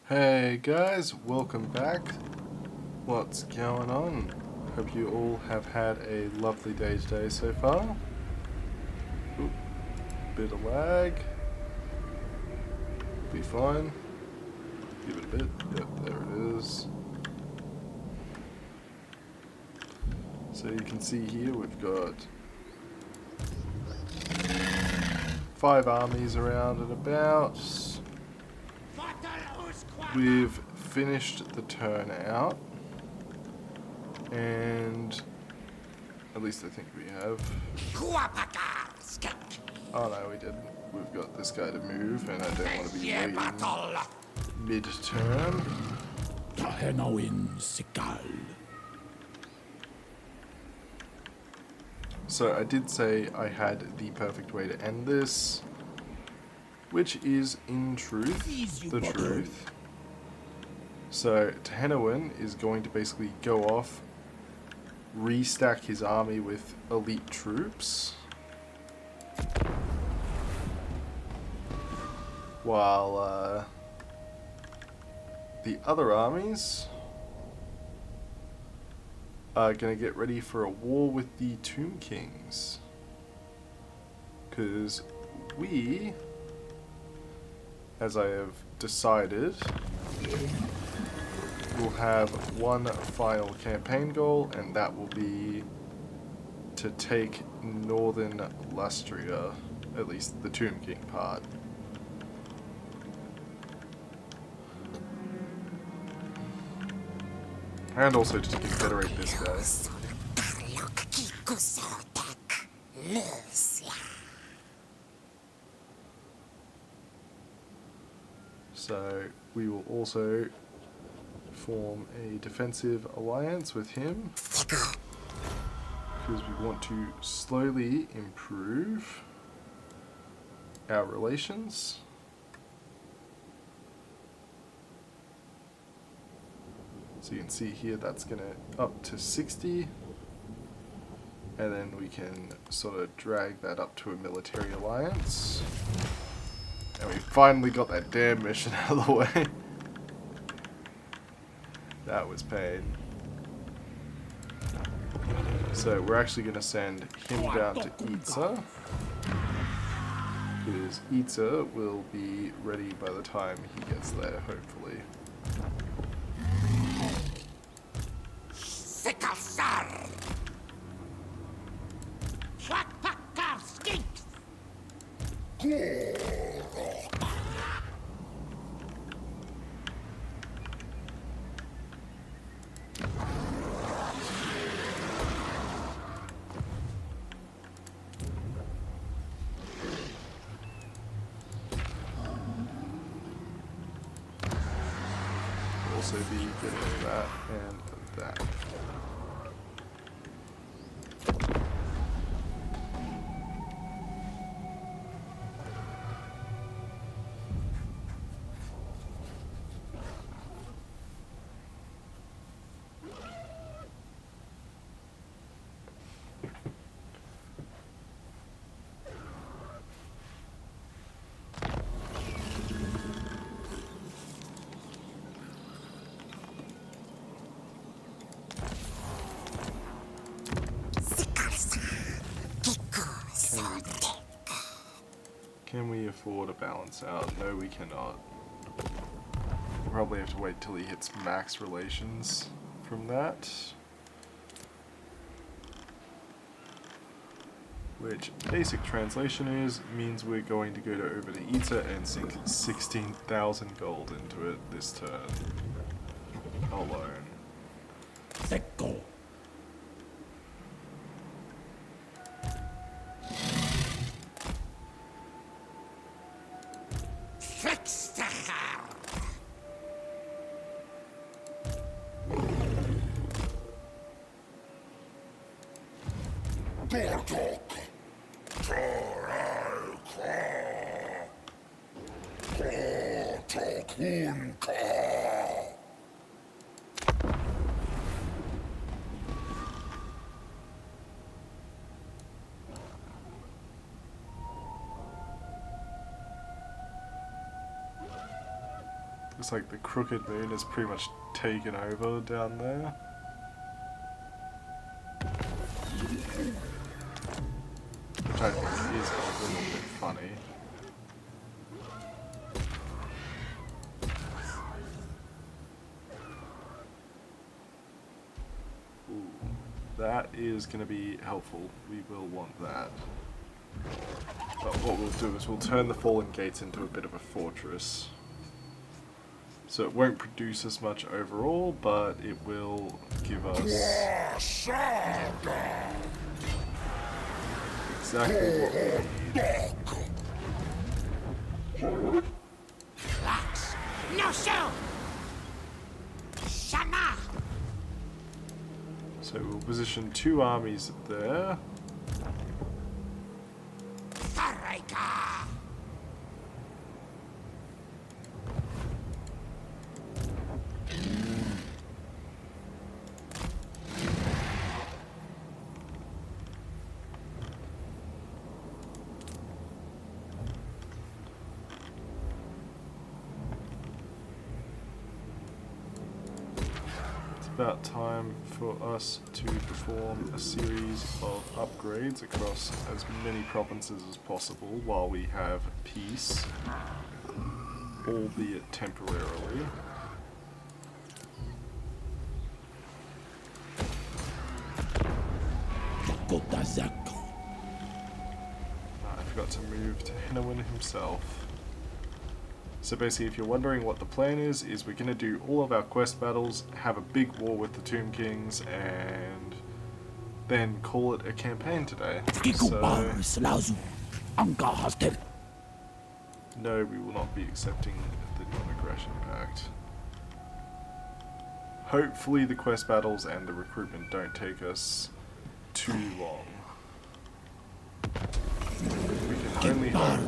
Hey guys, welcome back. What's going on? Hope you all have had a lovely day today so far. Oop, bit of lag. Be fine. Give it a bit. Yep, there it is. So you can see here we've got 5 armies around and about. We've finished the turn out, and at least I think we have. Oh no, we didn't. We've got this guy to move, and I don't want to be waiting mid-turn. Tehenauin sikal. So I did say I had the perfect way to end this, which is in truth the truth. So Tehenauin is going to basically go off, restack his army with elite troops, while the other armies are going to get ready for a war with the Tomb Kings. Because we, as I have decided, will have one final campaign goal, and that will be to take Northern Lustria, at least the Tomb King part. And also to confederate this guy. So we will also form a defensive alliance with him, because we want to slowly improve our relations. So you can see here that's going to up to 60, and then we can sort of drag that up to a military alliance. And we finally got that damn mission out of the way. That was pain. So we're actually going to send him down to Itza, because Itza will be ready by the time he gets there, hopefully. Also be getting that and that. Can we afford a balance out? No, we cannot. We'll probably have to wait till he hits max relations from that. Which, basic translation is, means we're going to go over to Itza and sink 16,000 gold into it this turn. Alone. Secco. Looks like the crooked moon is pretty much taken over down there. Which I think is a little bit funny. Ooh, that is going to be helpful. We will want that. But what we'll do is we'll turn the fallen gates into a bit of a fortress. So it won't produce as much overall, but it will give us exactly what we need. No show. Shana. So we'll position 2 armies there. Sarika. About time for us to perform a series of upgrades across as many provinces as possible while we have peace, albeit temporarily. I forgot to move tehenauin himself. So basically, if you're wondering what the plan is we're going to do all of our quest battles, have a big war with the Tomb Kings, and then call it a campaign today. So, no, we will not be accepting the non-aggression pact. Hopefully the quest battles and the recruitment don't take us too long. We can only hope.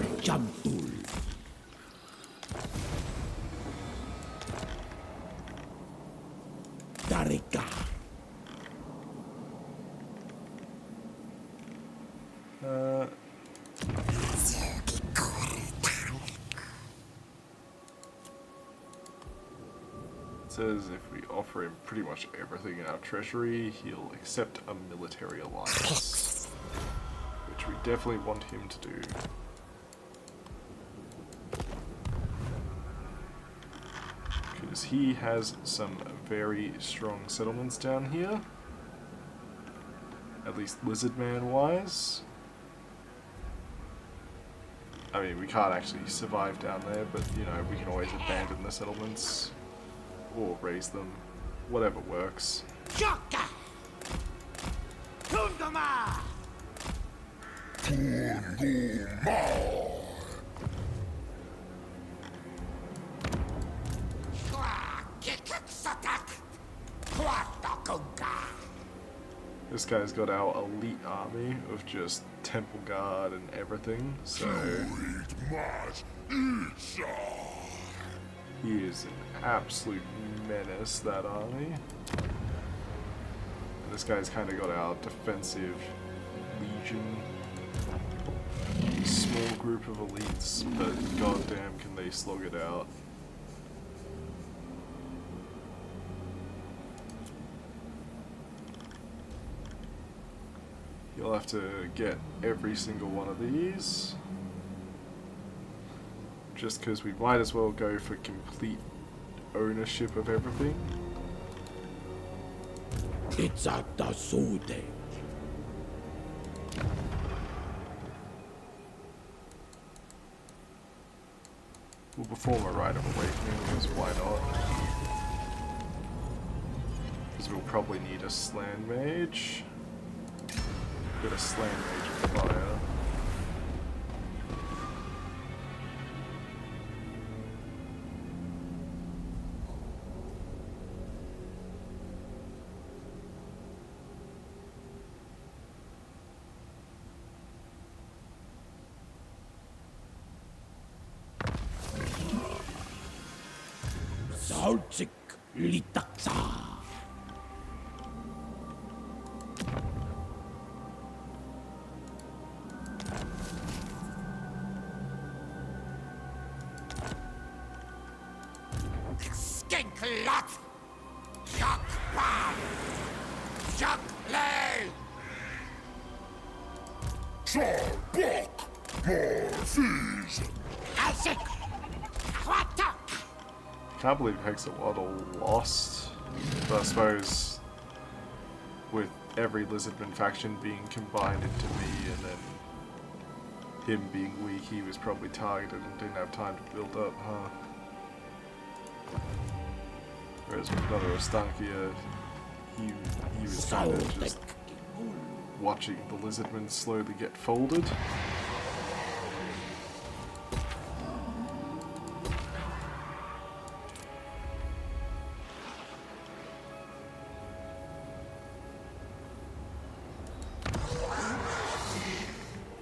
It says if we offer him pretty much everything in our treasury, he'll accept a military alliance, which we definitely want him to do. Because he has some very strong settlements down here, at least Lizardman wise. I mean, we can't actually survive down there, but you know, we can always abandon the settlements or raise them, whatever works. Joka. Tunduma. This guy's got our elite army of just temple guard and everything, so he is an absolute menace, that army. And this guy's kind of got our defensive legion, small group of elites, but goddamn can they slog it out. You'll have to get every single one of these, just because we might as well go for complete ownership of everything. It's at the Sude. We'll perform a rite of awakening, because why not? Because we'll probably need a slan mage. Got a slan mage of fire. Saltsik litaksa. Skink lot! Jock bomb! Jock lay! Sarbok! Morphis! Isaac! What up? Can't believe Hexawattle lost. But I suppose with every Lizardman faction being combined into me and then him being weak, he was probably targeted and didn't have time to build up, huh? Whereas with Brother Ostankia, he was kind of just watching the Lizardmen slowly get folded.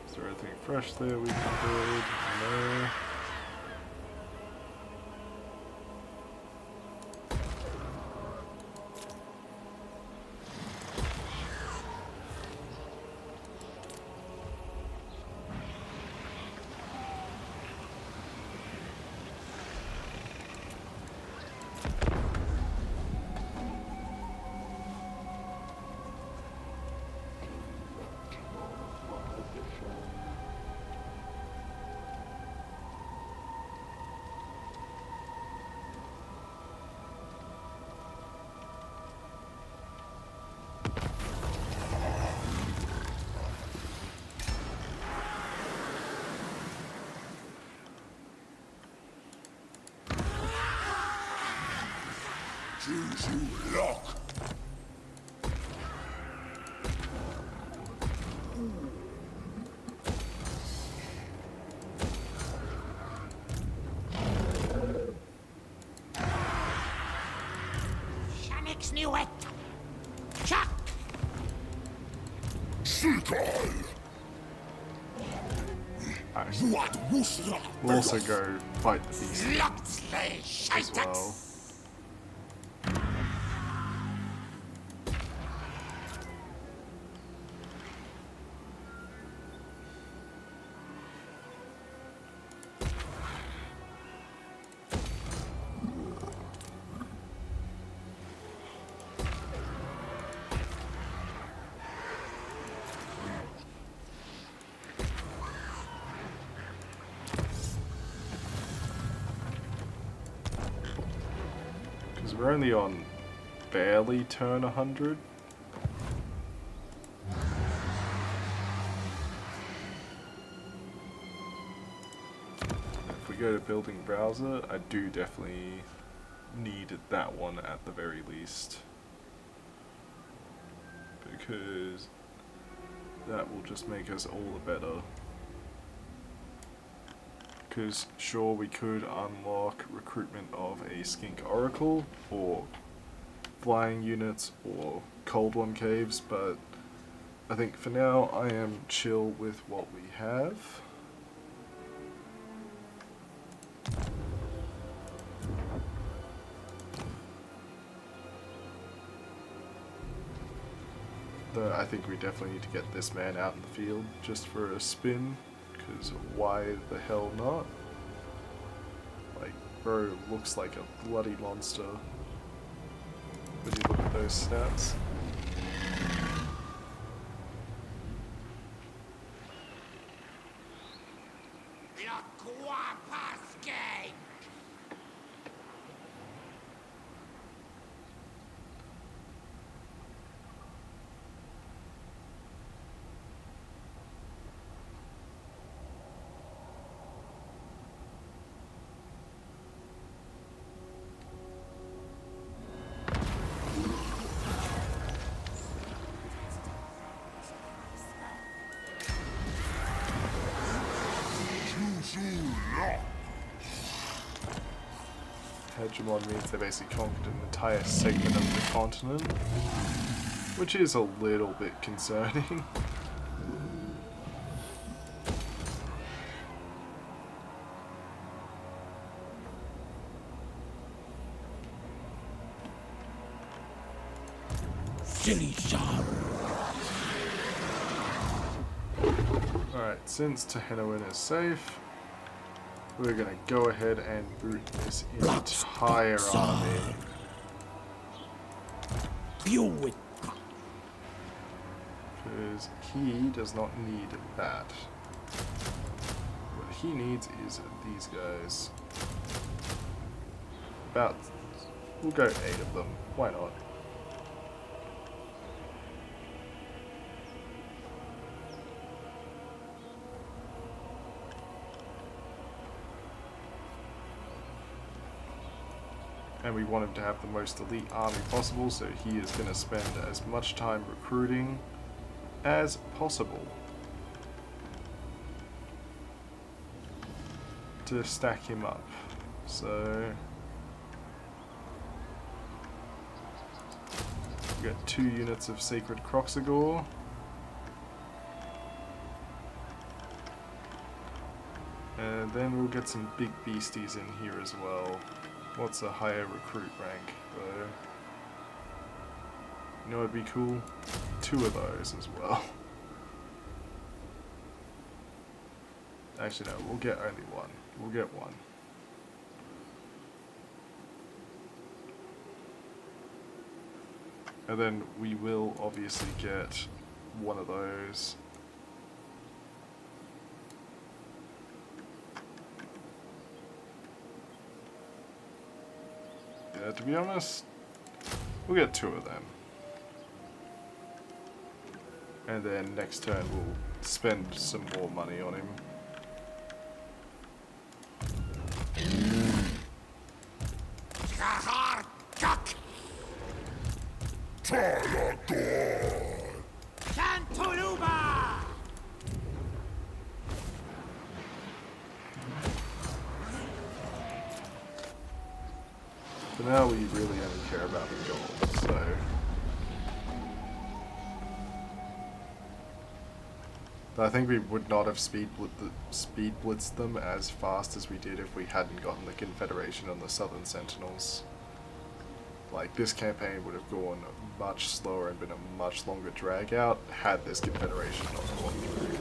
Is there anything fresh there we can build? No. Juju lock! Shanix knew it! Chuck! Sikai! Alright, What Wusra? we'll also go fight the beast Slugsley as well. Shitex! Because we're only on barely turn 100. If we go to building browser, I do definitely need that one at the very least. Because that will just make us all the better. Because sure, we could unlock recruitment of a Skink Oracle, or flying units, or Cold One Caves, but I think for now I am chill with what we have. Though I think we definitely need to get this man out in the field just for a spin. Because why the hell not? Like, bro looks like a bloody monster when you look at those stats. La Guapaske! Hegemon means they basically conquered an entire segment of the continent, which is a little bit concerning. Silly Shar! Alright, since tehenauin is safe, we're going to go ahead and boot this entire army. Fuel it. Because he does not need that. What he needs is these guys. We'll go 8 of them. Why not? And we want him to have the most elite army possible, so he is going to spend as much time recruiting as possible to stack him up. So we got 2 units of Sacred Croxagore. And then we'll get some big beasties in here as well. What's a higher recruit rank, though? You know, it'd be cool. 2 of those as well. Actually, no, we'll get only 1. We'll get 1. And then we will obviously get 1 of those. Yeah, to be honest, we'll get 2 of them. And then next turn we'll spend some more money on him. For now, we really only care about the gold, so... I think we would not have speed blitzed them as fast as we did if we hadn't gotten the Confederation on the Southern Sentinels. Like, this campaign would have gone much slower and been a much longer drag out had this Confederation not gone through.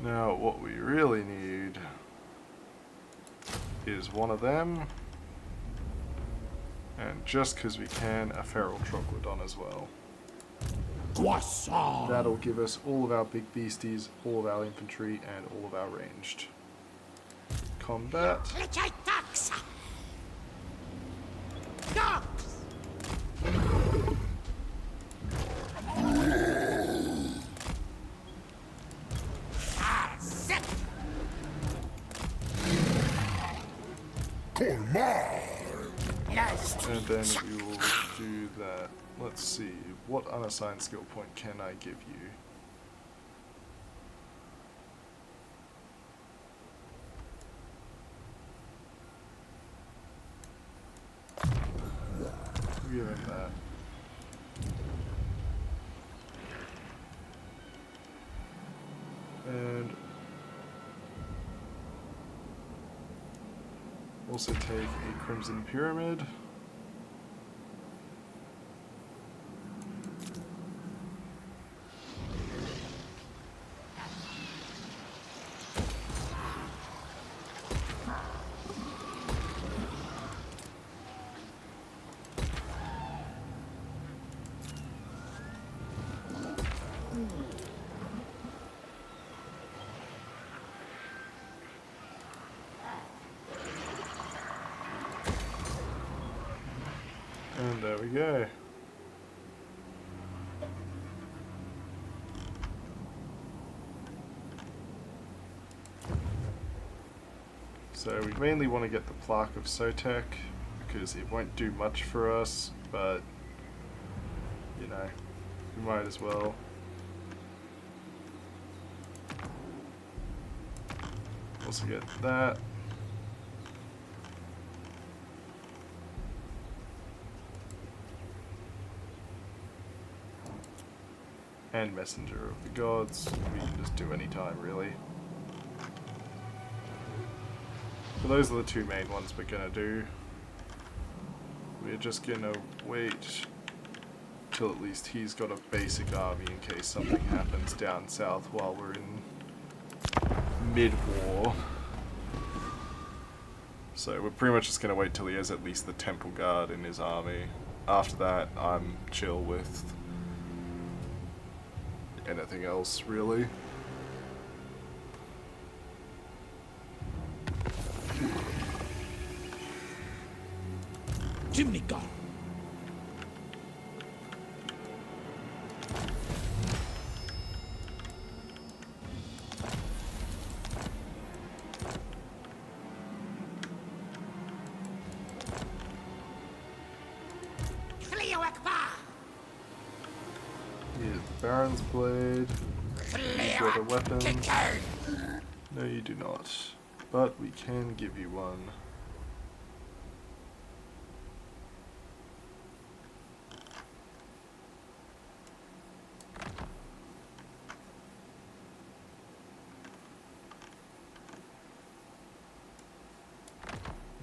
Now, what we really need is 1 of them, and just because we can, a Feral Troglodon as well. Croissant. That'll give us all of our big beasties, all of our infantry, and all of our ranged combat. And then we will do that. Let's see, what unassigned skill point can I give you? Give him that. And also take a Crimson Pyramid. And there we go. So we mainly want to get the Plaque of Sotek because it won't do much for us, but you know, we might as well. Also get that. and Messenger of the Gods. We can just do any time, really. But those are the two main ones we're gonna do. We're just gonna wait till at least he's got a basic army in case something happens down south while we're in mid-war. So we're pretty much just gonna wait till he has at least the Temple Guard in his army. After that, I'm chill with anything else, really. Chimney gun. Cleo Akbar. Here's Baron's Blade. You've got a weapon. Kicker. No, you do not. But we can give you one.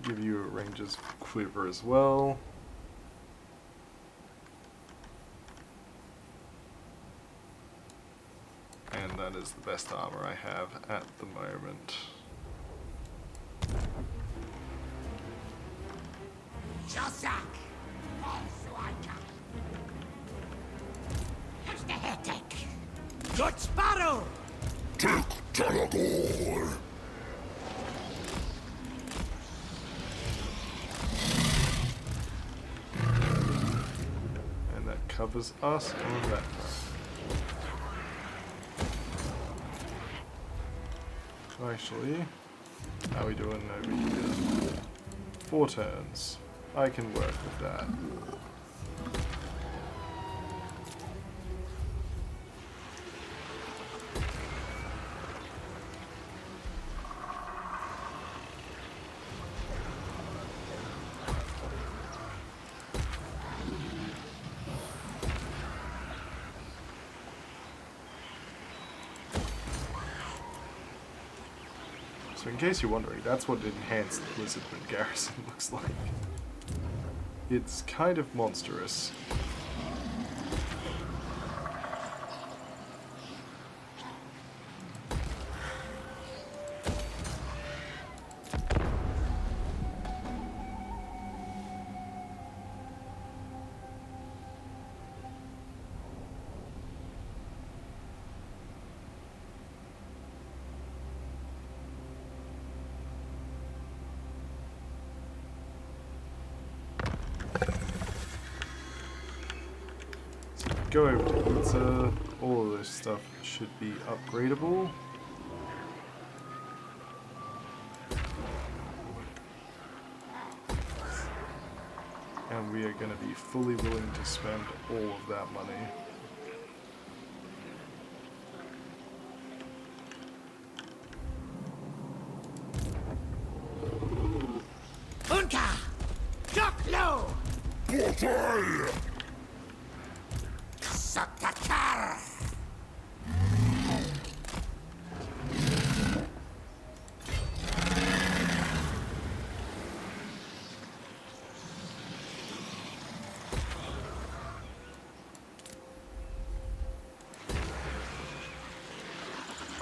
Give you a ranger's quiver as well. And that is the best armor I have at the moment. Josak. Volkswagen. Here's the headache. Good Sparrow. Take Talagor! And that covers us on that. Actually, how are we doing over here? 4 turns. I can work with that. So in case you're wondering, that's what enhanced Lizardman Garrison looks like. It's kind of monstrous. Go over to pizza. All of this stuff should be upgradable. And we are going to be fully willing to spend all of that money. Unka. Duck low. Portal! Sakakar.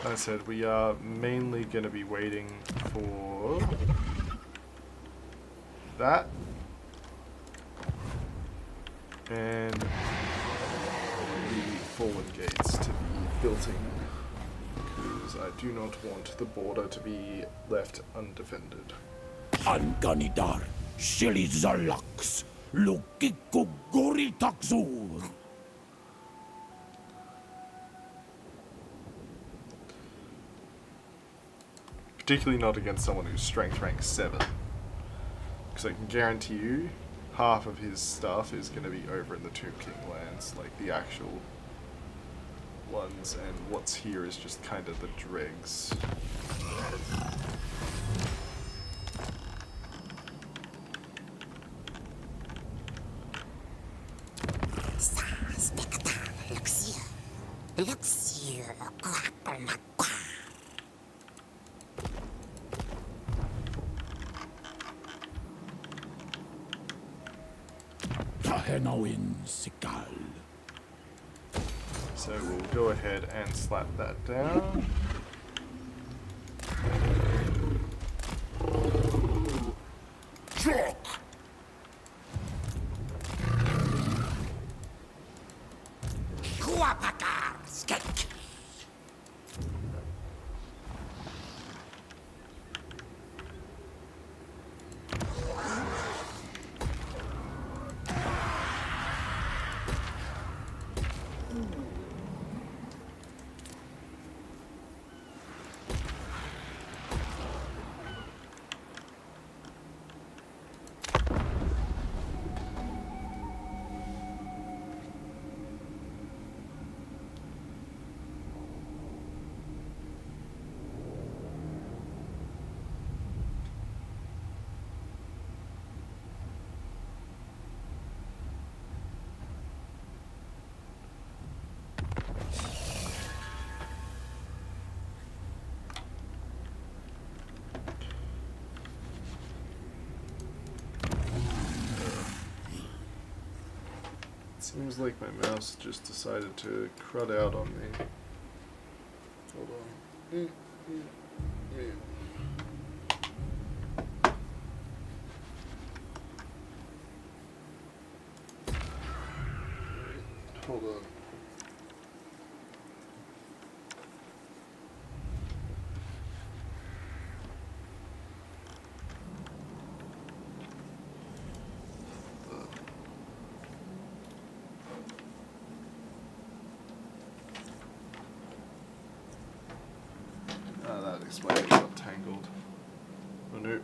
As I said, we are mainly going to be waiting for that and the forward gates to be built in, because I do not want the border to be left undefended. Anganidar. Shilizalax. Lukiko Goritaxur. Particularly not against someone who's strength rank 7. Because I can guarantee you, half of his stuff is going to be over in the Tomb King lands, like the actual ones, and what's here is just kind of the dregs. tehenauin sikal. So we'll go ahead and slap that down. Shock! Kuapakar skek. Seems like my mouse just decided to crud out on me. Hold on. Hold on. That explains it got tangled. Oh no.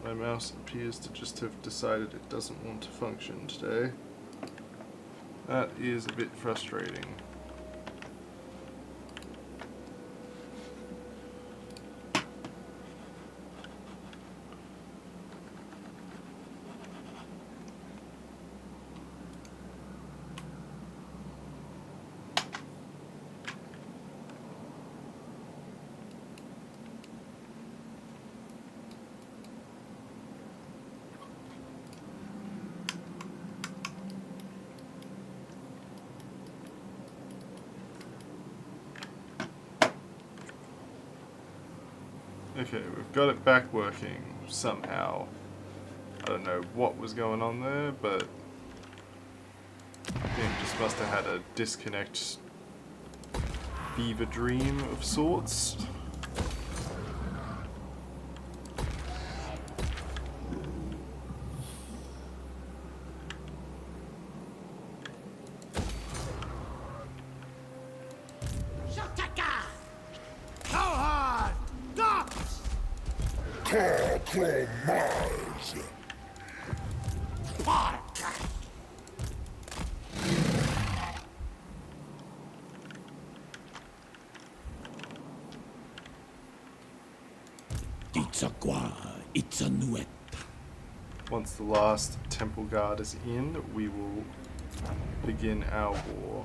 My mouse appears to just have decided it doesn't want to function today. That is a bit frustrating. Okay, we've got it back working somehow. I don't know what was going on there, but game just must have had a disconnect fever dream of sorts. Shotaka. Cohort. Dogs. Compromise! Bark. Itzaqua, itzanuet. Once the last temple guard is in, we will begin our war.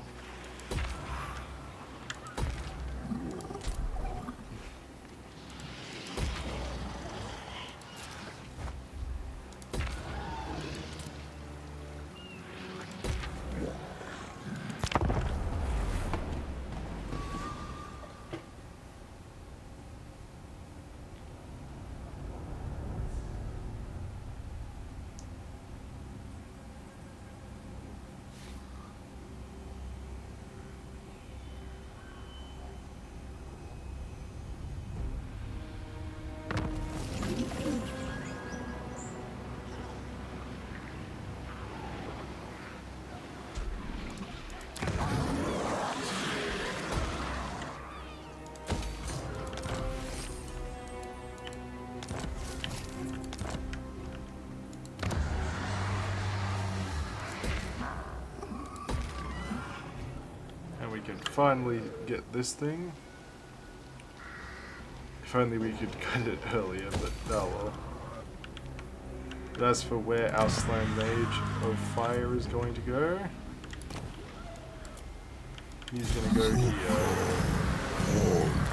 finally get this thing. If only we could get it earlier, but oh well. But as for where our Slam Mage of Fire is going to go, he's going to go here.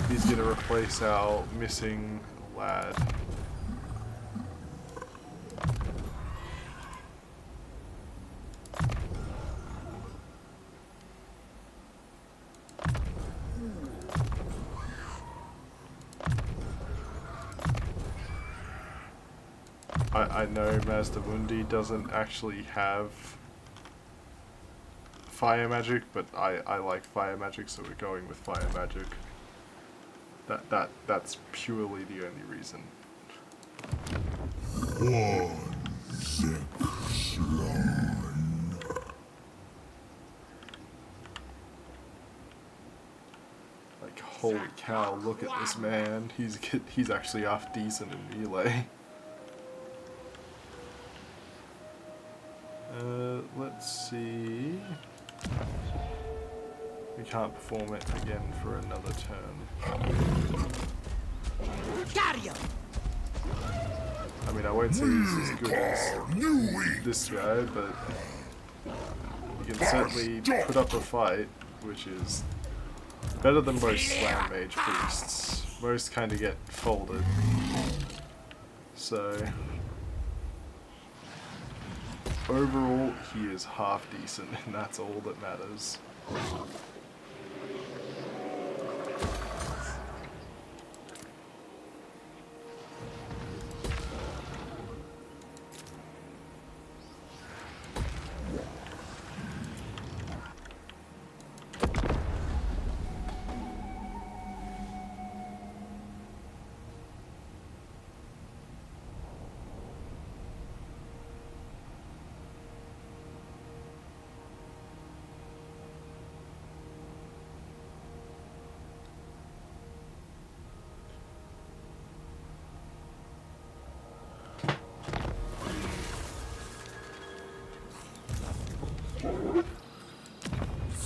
He's going to replace our missing lad. I know Mazdamundi doesn't actually have fire magic, but I like fire magic, so we're going with fire magic. That's purely the only reason. Like, holy cow, look at this man. He's actually half decent in melee. Let's see. We can't perform it again for another turn. I mean, I won't say he's as good as this guy, but he can certainly put up a fight, which is better than most Slam Mage priests. Most kind of get folded. So overall, he is half decent, and that's all that matters.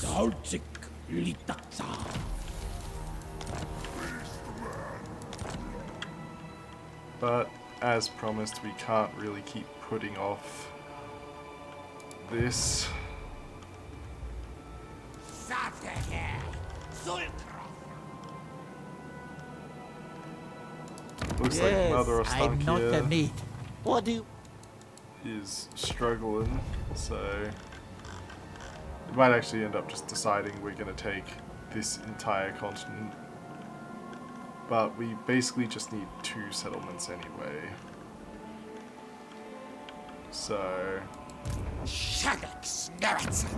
Salzik litatsa. But as promised, we can't really keep putting off this. Looks like Mother of I'm not the Stankia meat. What do you... is struggling, so it might actually end up just deciding we're going to take this entire continent. But we basically just need 2 settlements anyway. So Shaddix Neretson.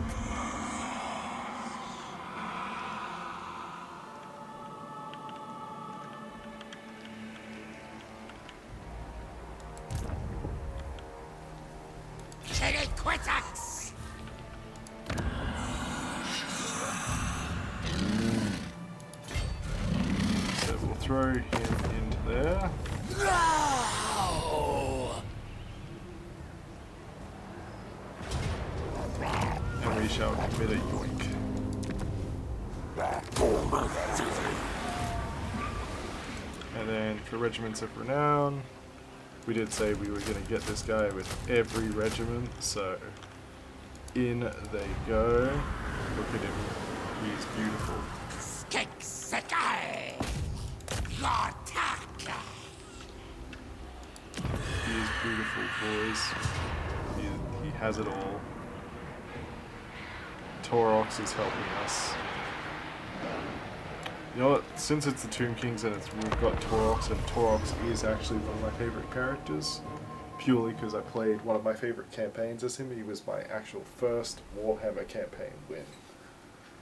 so we'll throw him in there. And we shall commit a yoink. And then for regiments of renown, we did say we were going to get this guy with every regiment, so in they go. Look at him, he's beautiful. He is beautiful, boys. He has it all. Torox is helping us. You know what? Since it's the Tomb Kings and we've got Torox, and Torox is actually one of my favorite characters, purely because I played one of my favorite campaigns as him. He was my actual first Warhammer campaign win.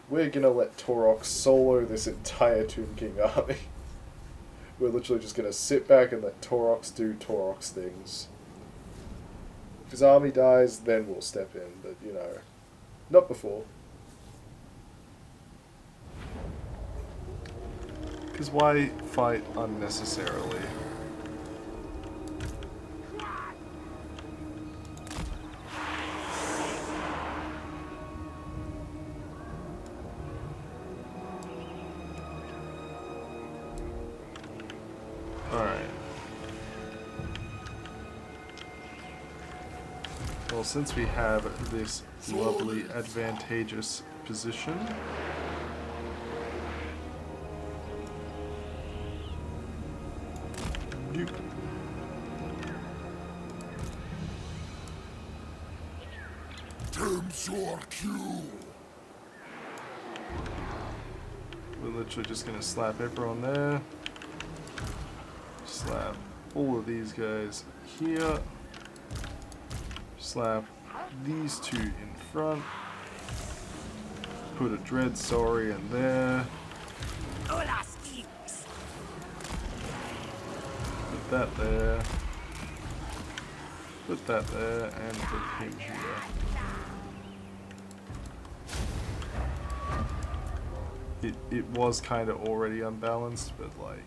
We're gonna let Torox solo this entire Tomb King army. We're literally just gonna sit back and let Torox do Torox things. If his army dies, then we'll step in, but you know, not before. Because why fight unnecessarily? Well, since we have this lovely advantageous position, Nope. Temps your cue. We're literally just gonna slap everyone there. Slap all of these guys here. Slap these two in front. Put a dread sorry in there. Put that there. Put that there, and put him here. It was kind of already unbalanced, but like...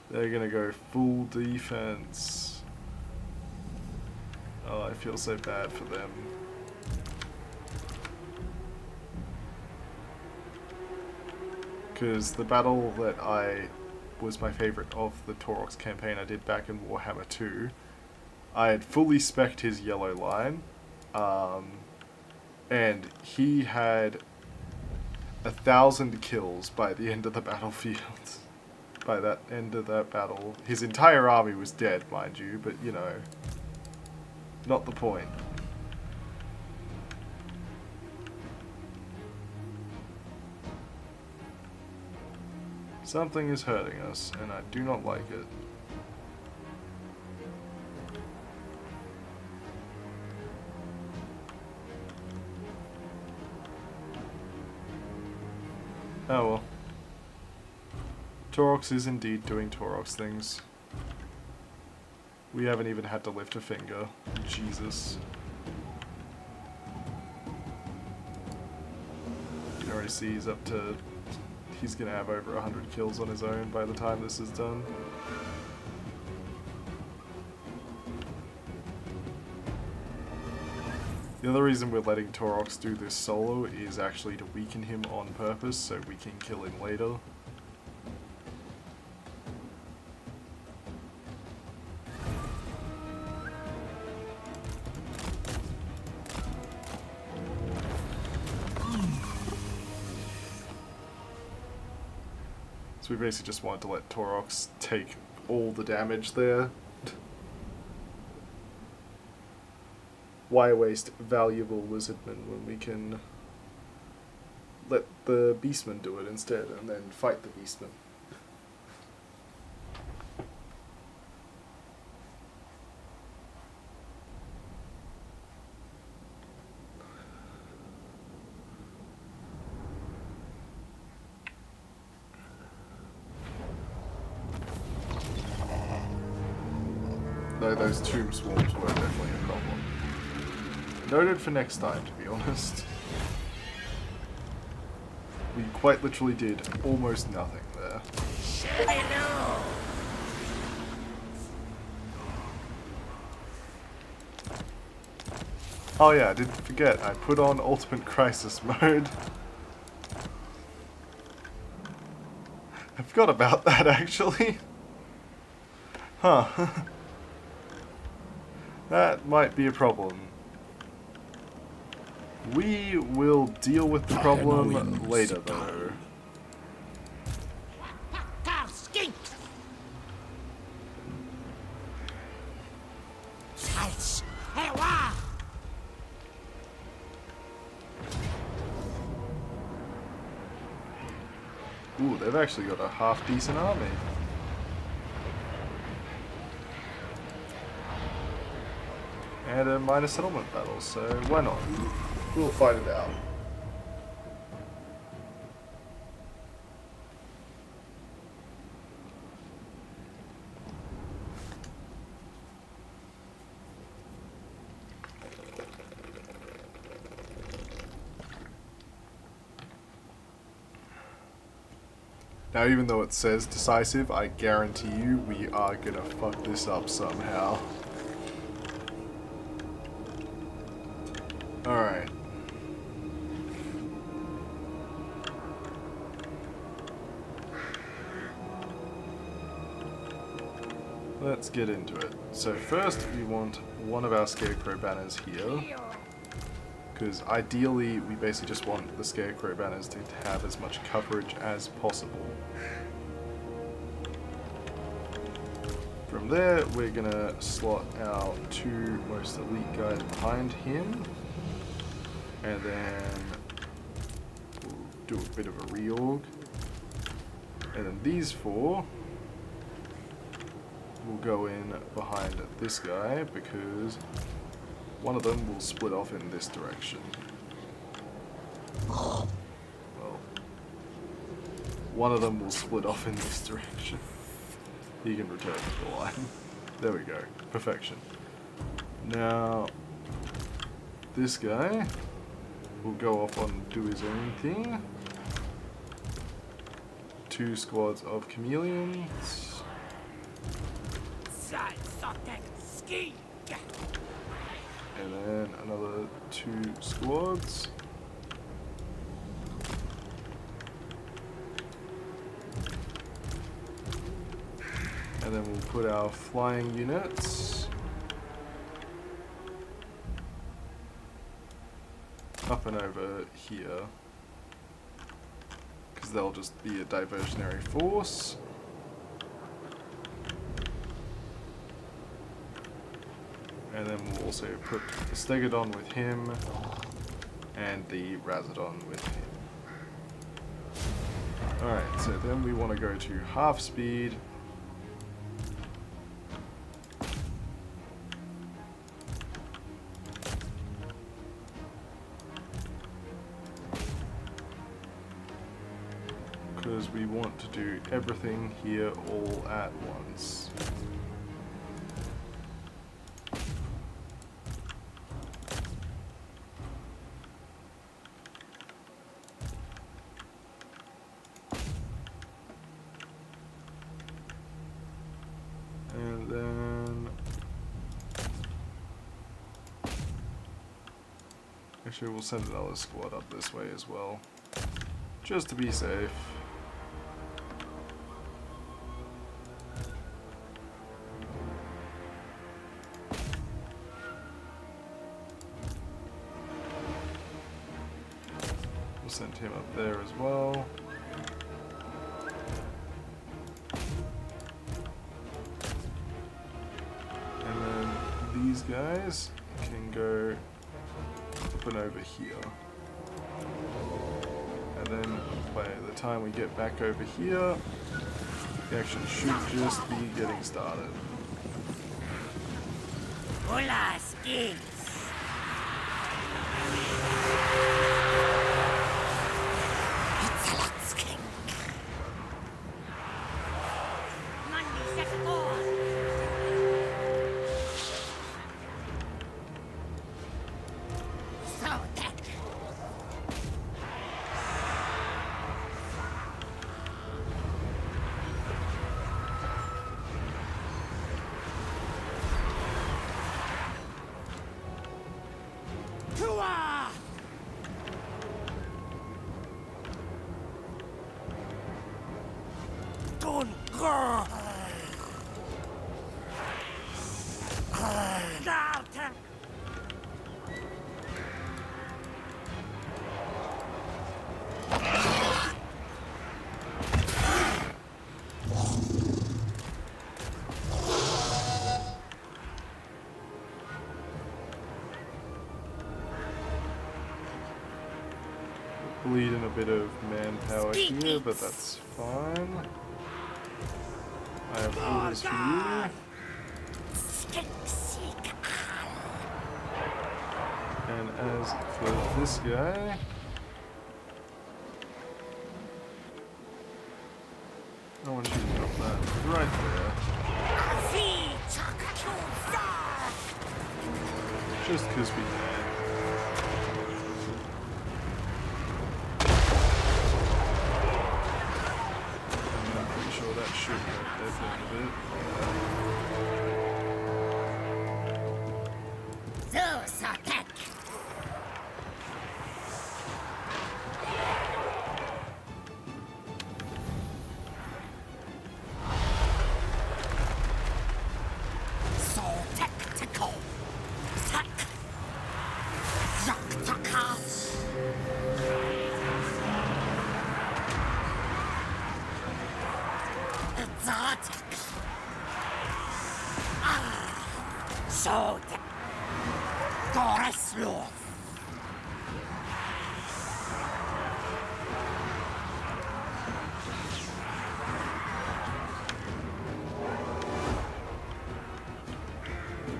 They're gonna go full defense. Oh, I feel so bad for them. Because the battle that was my favorite of the Taurox campaign I did back in Warhammer 2, I had fully spec'd his yellow line, and he had 1,000 kills by the end of the battlefield. By that end of that battle. His entire army was dead, mind you, but you know, not the point. Something is hurting us, and I do not like it. Oh well. Taurox is indeed doing Taurox things. We haven't even had to lift a finger. Jesus. You can already see he's up to... He's gonna have over 100 kills on his own by the time this is done. The other reason we're letting Taurox do this solo is actually to weaken him on purpose so we can kill him later. So we basically just wanted to let Taurox take all the damage there. Why waste valuable lizardmen when we can let the beastmen do it instead and then fight the beastmen? Though those tomb swarms were definitely a problem. Noted for next time, to be honest. We quite literally did almost nothing there. Oh yeah, I didn't forget, I put on Ultimate Crisis mode. I forgot about that actually. Huh. That might be a problem. We will deal with the problem later, though. Ooh, they've actually got a half-decent army. And a minor settlement battle, so why not? We'll fight it out. Now, even though it says decisive, I guarantee you we are gonna fuck this up somehow. Alright. let's get into it. So first we want one of our scarecrow banners here, because ideally we basically just want the scarecrow banners to have as much coverage as possible. From there we're gonna slot our two most elite guys behind him, and then we'll do a bit of a reorg, and then these four will go in behind this guy because one of them will split off in this direction. Well, one of them will split off in this direction. He can return to the line. There we go. Perfection. Now, this guy will go off and do his own thing. Two squads of chameleons. And then another two squads. And then we'll put our flying units up and over here, because they'll just be a diversionary force. And then we'll also put the Stegodon with him and the Razodon with him. Alright, so then we want to go to half speed. Because we want to do everything here all at once. And then actually we'll send another squad up this way as well, just to be safe. We'll send him up there as well. And then these guys can go up and over here. And then by the time we get back over here, the action should just be getting started. Hola, skins. It's a lot skink. 90 seconds more. So dead. Tua! Don't go! Down! Bleed in a bit of manpower here, but that's fine. I have orders for you. And as for this guy, I want you to drop that right there. Just because we can. I'm pretty sure that should make that thing a bit. Those attack. So Goreslo.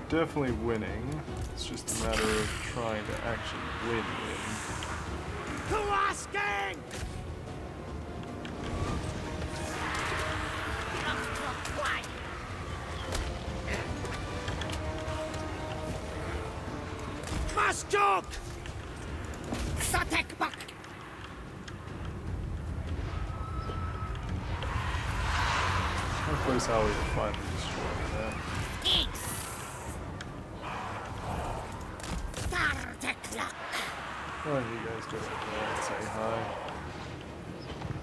Definitely winning. It's just a matter of trying to actually win. Who asking? Crash joke! Satek back! How close are we to finally destroying that? Oh, you guys go up there and say hi.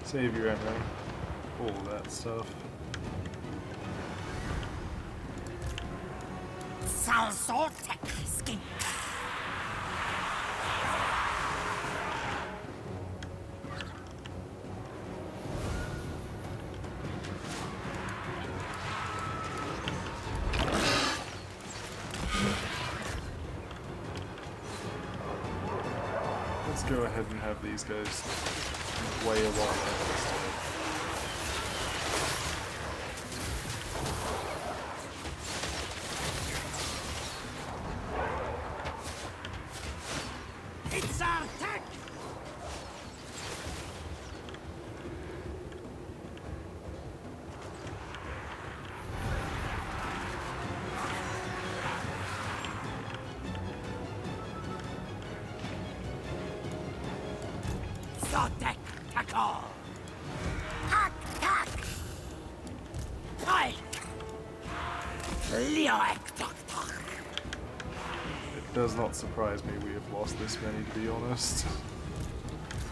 Save your ammo. All that stuff. Salsotek skin. Let's go ahead and have these guys way along there instead. It's our tech! Sotek tackle! Hack, hack! Hi! Leoek doctor! It does not surprise me we have lost this many, to be honest.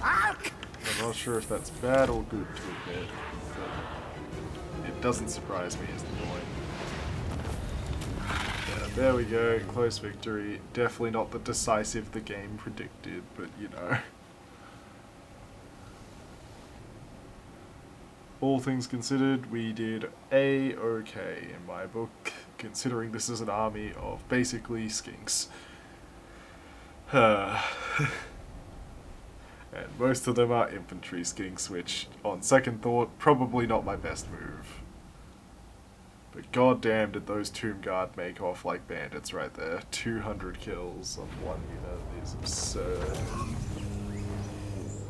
Falk! I'm not sure if that's bad or good to admit, but it doesn't surprise me is the point. Yeah, there we go, close victory. Definitely not the decisive the game predicted, but you know. All things considered, we did A-okay in my book, considering this is an army of basically skinks. And most of them are infantry skinks, which, on second thought, probably not my best move. But goddamn did those Tomb Guard make off like bandits right there. 200 kills on one unit is absurd.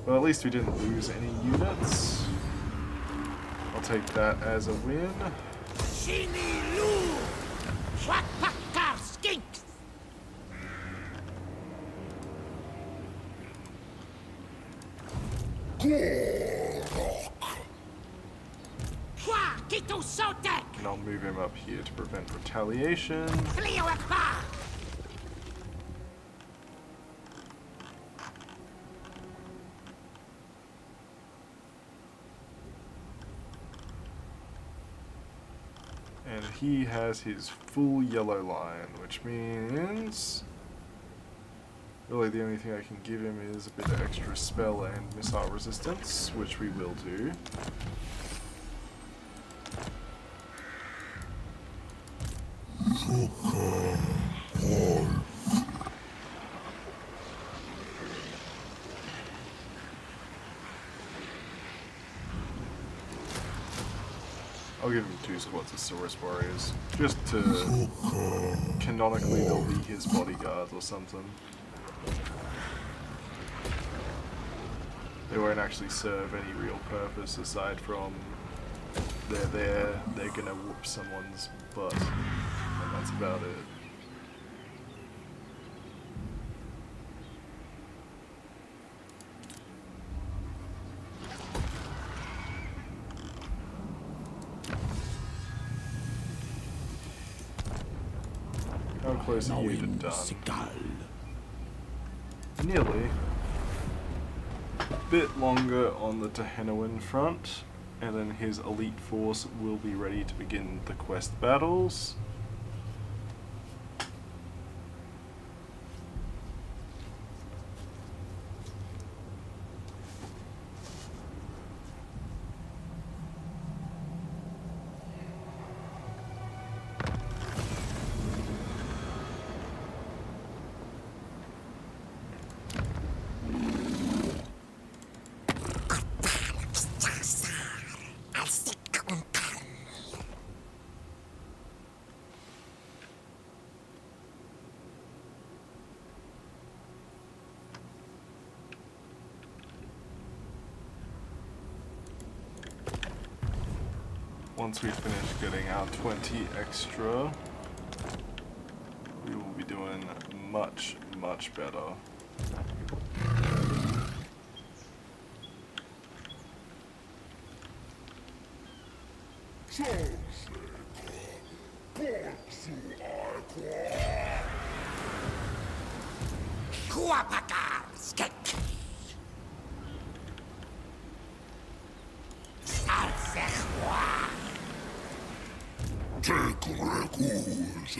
Well, at least we didn't lose any units. I'll take that as a win. Shini Lu! Shwakpakar skink! Hwa Kito Sotek! And I'll move him up here to prevent retaliation. Cleoekpa! And he has his full yellow line, which means really the only thing I can give him is a bit of extra spell and missile resistance, which we will do. I'll give him 2 squads of Saurus Warriors, just to canonically they'll be his bodyguards or something. They won't actually serve any real purpose aside from they're there, they're gonna whoop someone's butt, and that's about it. How close are you to done? Nearly. A bit longer on the tehenauin front, and then his elite force will be ready to begin the quest battles. once we finish getting our 20 extra, we will be doing much, much better. Kuapakar skink. Salsechwa. Take records.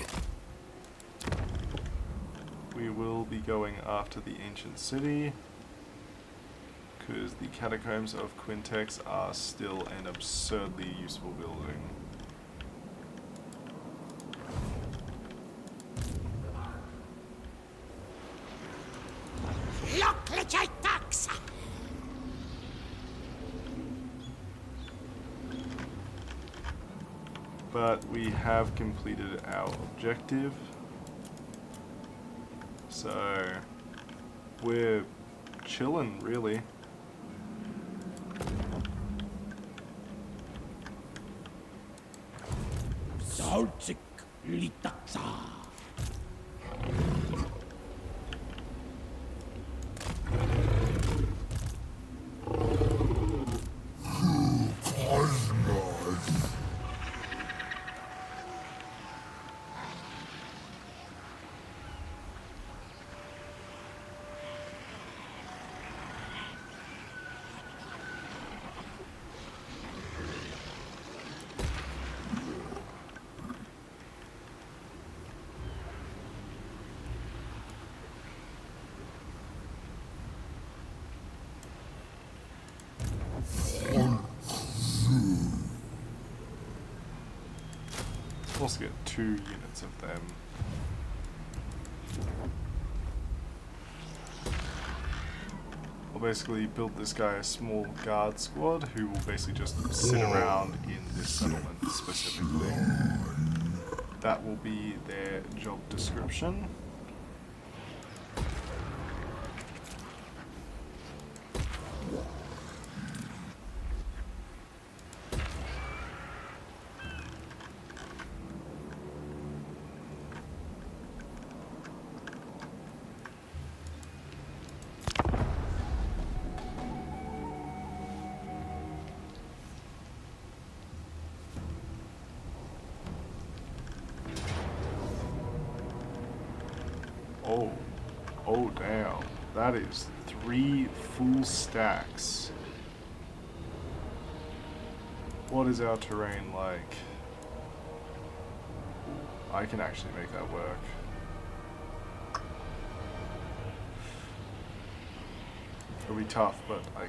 We will be going after the ancient city, because the catacombs of Quintex are still an absurdly useful building. Loklichitax. But we have completed our objective, so we're chilling, really. Saltik litaksa. We'll also get 2 units of them. I'll basically build this guy a small guard squad who will basically just sit around in this settlement specifically. That will be their job description. Oh damn. That is 3 full stacks. What is our terrain like? I can actually make that work. It'll be tough, but I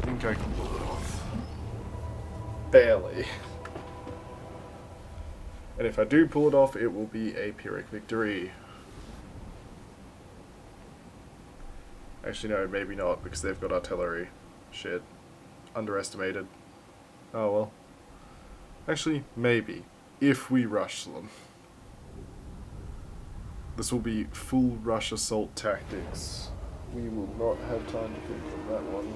think I can pull it off. Barely. And if I do pull it off, it will be a Pyrrhic victory. Actually, no, maybe not, because they've got artillery. Shit. Underestimated. Oh well. Actually, maybe. If we rush them. This will be full rush assault tactics. We will not have time to think of that one.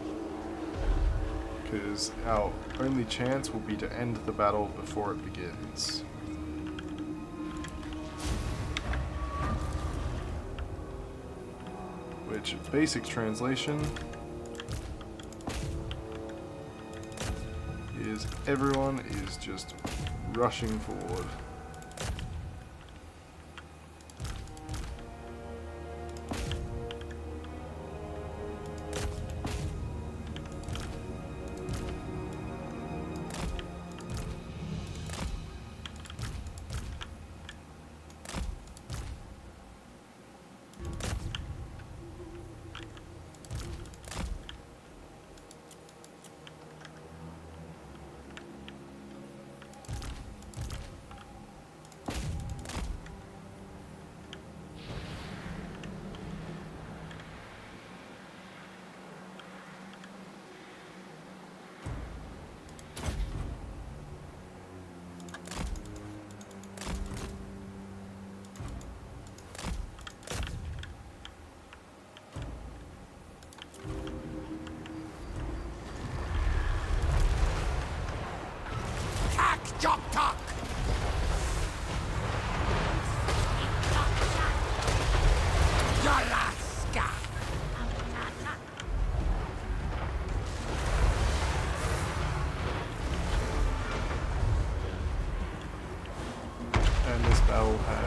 Because our only chance will be to end the battle before it begins. Which, basic translation, is everyone is just rushing forward.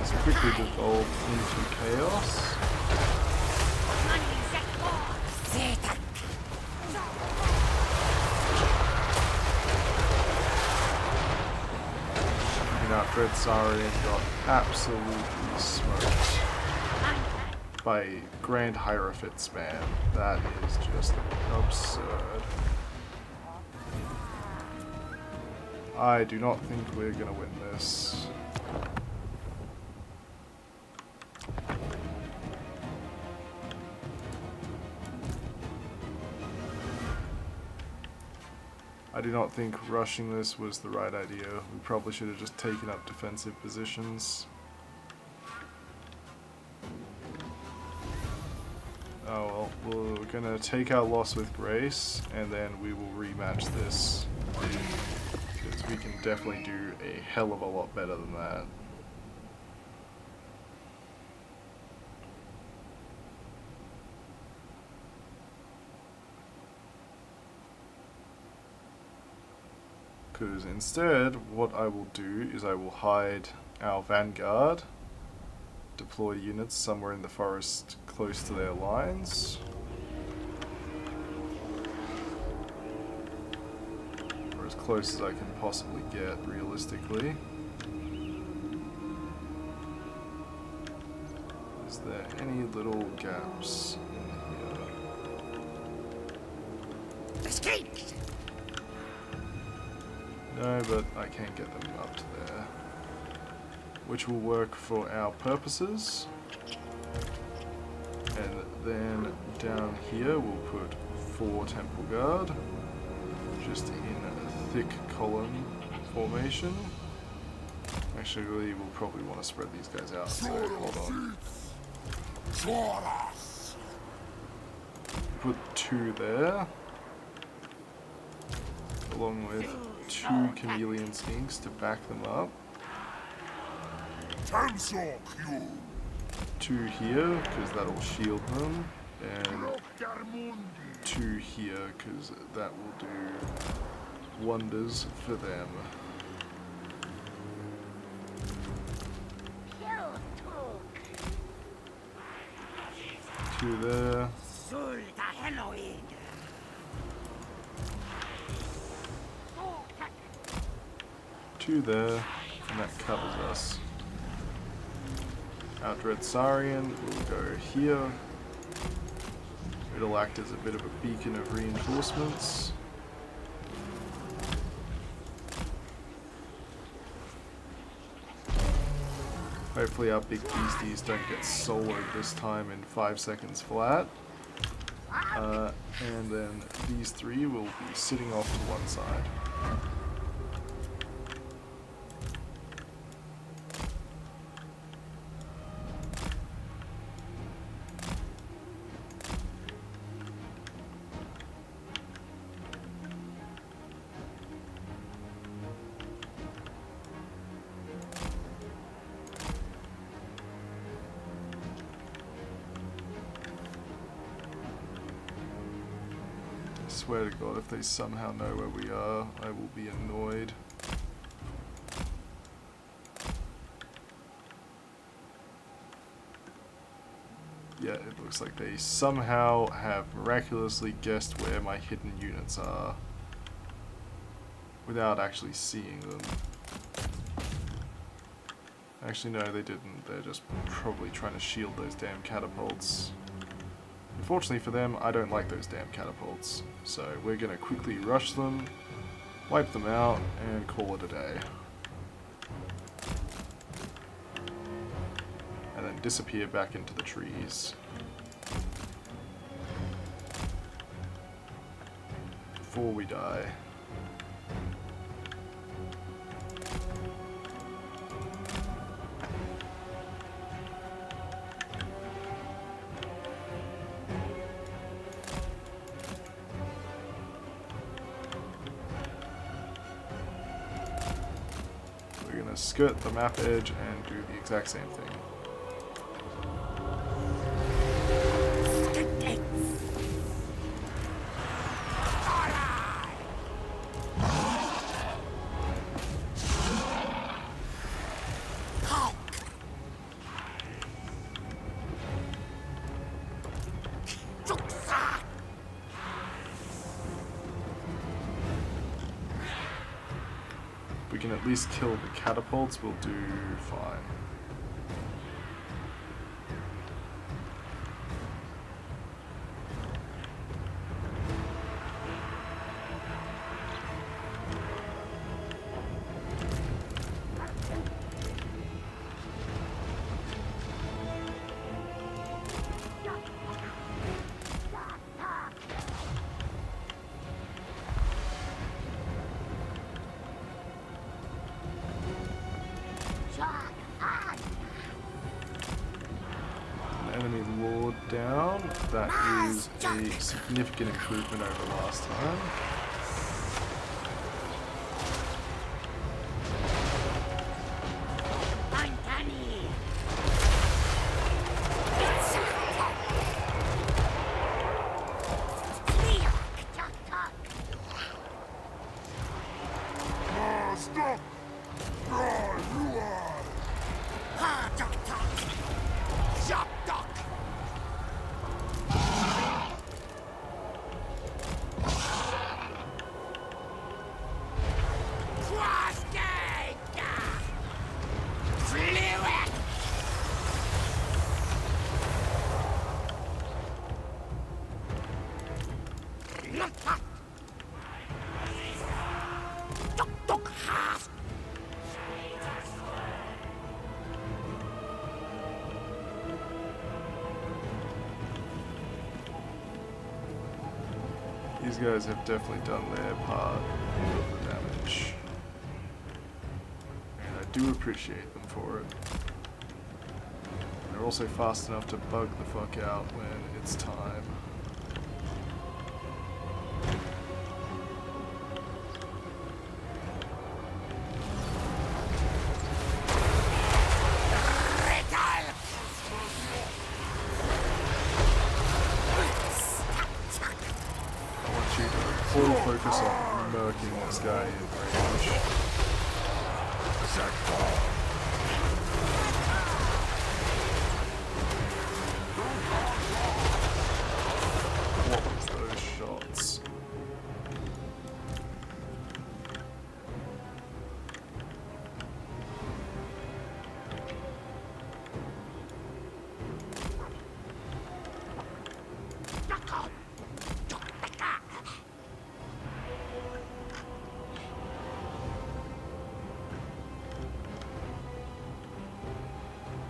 These quickly devolve into chaos. Dread Saurian got absolutely smoked by Grand Hierophant spam. That is just absurd. I do not think we're gonna win this. I do not think rushing this was the right idea. We probably should have just taken up defensive positions. Oh well, we're gonna take our loss with grace, and then we will rematch this. Because we can definitely do a hell of a lot better than that. Because instead, what I will do is I will hide our vanguard, deploy units somewhere in the forest close to their lines, or as close as I can possibly get realistically. Is there any little gaps in here? Escaped! No, but I can't get them up to there. Which will work for our purposes. And then down here we'll put 4 Temple Guard. Just in a thick column formation. Actually, we'll probably want to spread these guys out, so hold on. Put 2 there. Along with 2 chameleon skinks to back them up. 2 here, because that'll shield them. And 2 here, because that will do wonders for them. 2 there. 2 there, and that covers us. Our Dread Saurian will go here. It'll act as a bit of a beacon of reinforcements. Hopefully our big beasties don't get soloed this time in 5 seconds flat. And then these 3 will be sitting off to one side. I swear to God, if they somehow know where we are, I will be annoyed. Yeah, it looks like they somehow have miraculously guessed where my hidden units are without actually seeing them. Actually, no, they didn't. They're just probably trying to shield those damn catapults. Unfortunately for them, I don't like those damn catapults. So we're going to quickly rush them, wipe them out, and call it a day. And then disappear back into the trees. Before we die. We're going to skirt the map edge and do the exact same thing. least kill the catapults, we'll do fine. Enemy lord down. That is a significant improvement over last time. These guys have definitely done their part of the damage. And I do appreciate them for it. They're also fast enough to bug the fuck out when it's time. Full focus on murking this guy in range. What was those shots?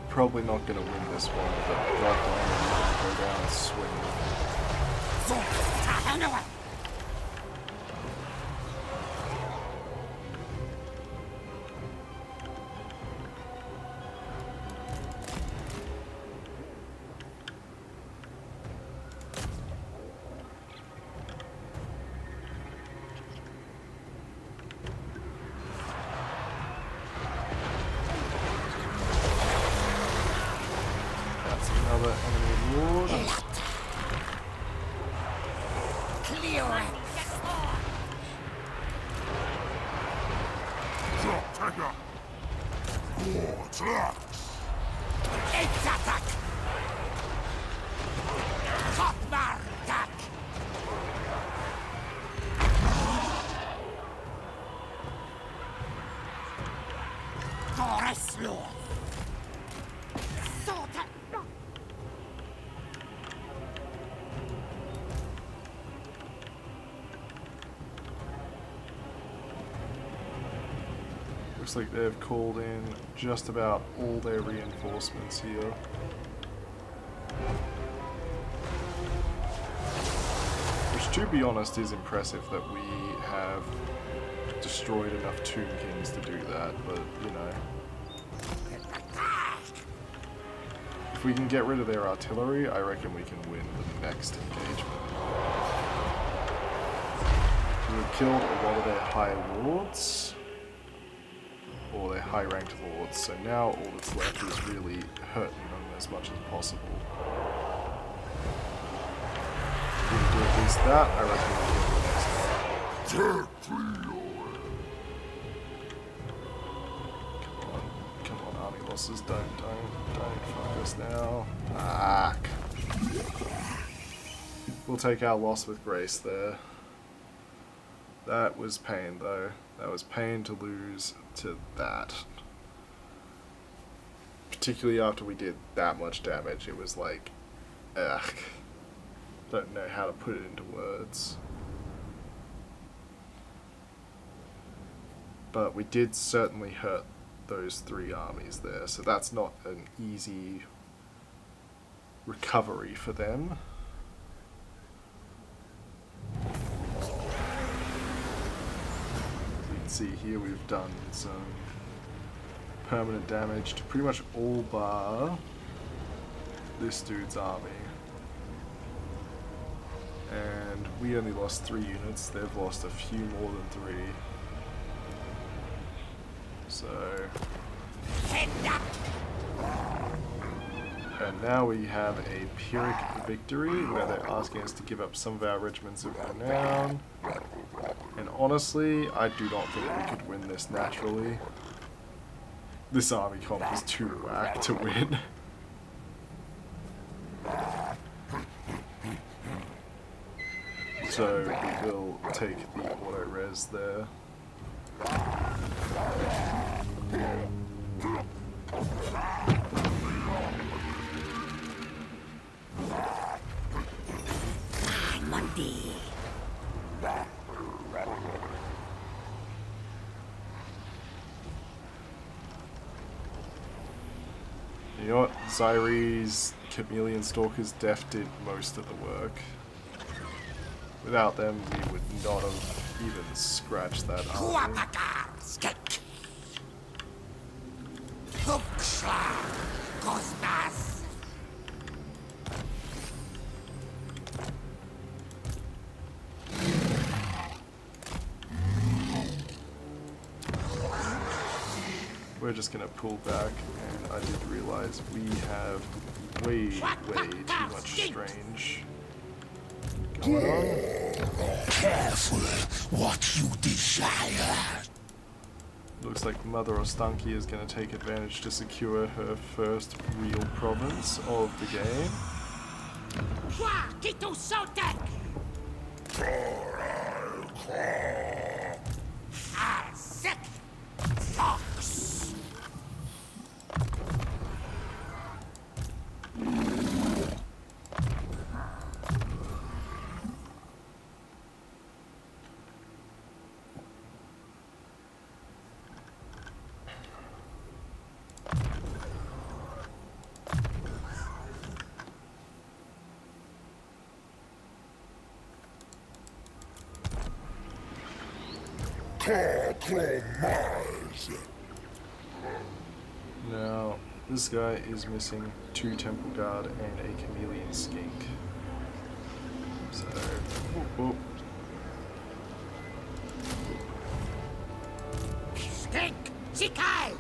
Probably not going to win this one, but goddamn, I'm going to go down and swing. tehenauin. That's another enemy lord. It's attack! Hotmar attack! Goreslo! Sota! Looks like they've called in just about all their reinforcements here. Which, to be honest, is impressive that we have destroyed enough Tomb Kings to do that, but, you know. If we can get rid of their artillery, I reckon we can win the next engagement. We've killed a lot of their high lords. Or their high-ranked lords, so now all that's left is really hurting them as much as possible. If we can do at least that, I reckon we'll get the next one. Come on, army losses, don't fuck us now. Fuck. We'll take our loss with grace there. That was pain, though. That was pain to lose to that. Particularly after we did that much damage, it was like, ugh. Don't know how to put it into words. But we did certainly hurt those 3 armies there, so that's not an easy recovery for them. You can see here we've done some permanent damage to pretty much all bar this dude's army. And we only lost 3 units, they've lost a few more than 3. So... And now we have a Pyrrhic victory, where they're asking us to give up some of our regiments of renown. And honestly, I do not think we could win this naturally. This army comp is too whack to win. So we will take the auto-res there. Monday. You know what? Zyrie's Chameleon Stalker's Death did most of the work. Without them, we would not have even scratched that army. We're just gonna pull back, and I did realize we have way too much strange going on. Careful what you desire. Looks like Mother Ostanki is going to take advantage to secure her first real province of the game. Sick fox. Compromise. Now, this guy is missing 2 Temple Guard and a Chameleon Skink. So, whoop. Skink. Sikai.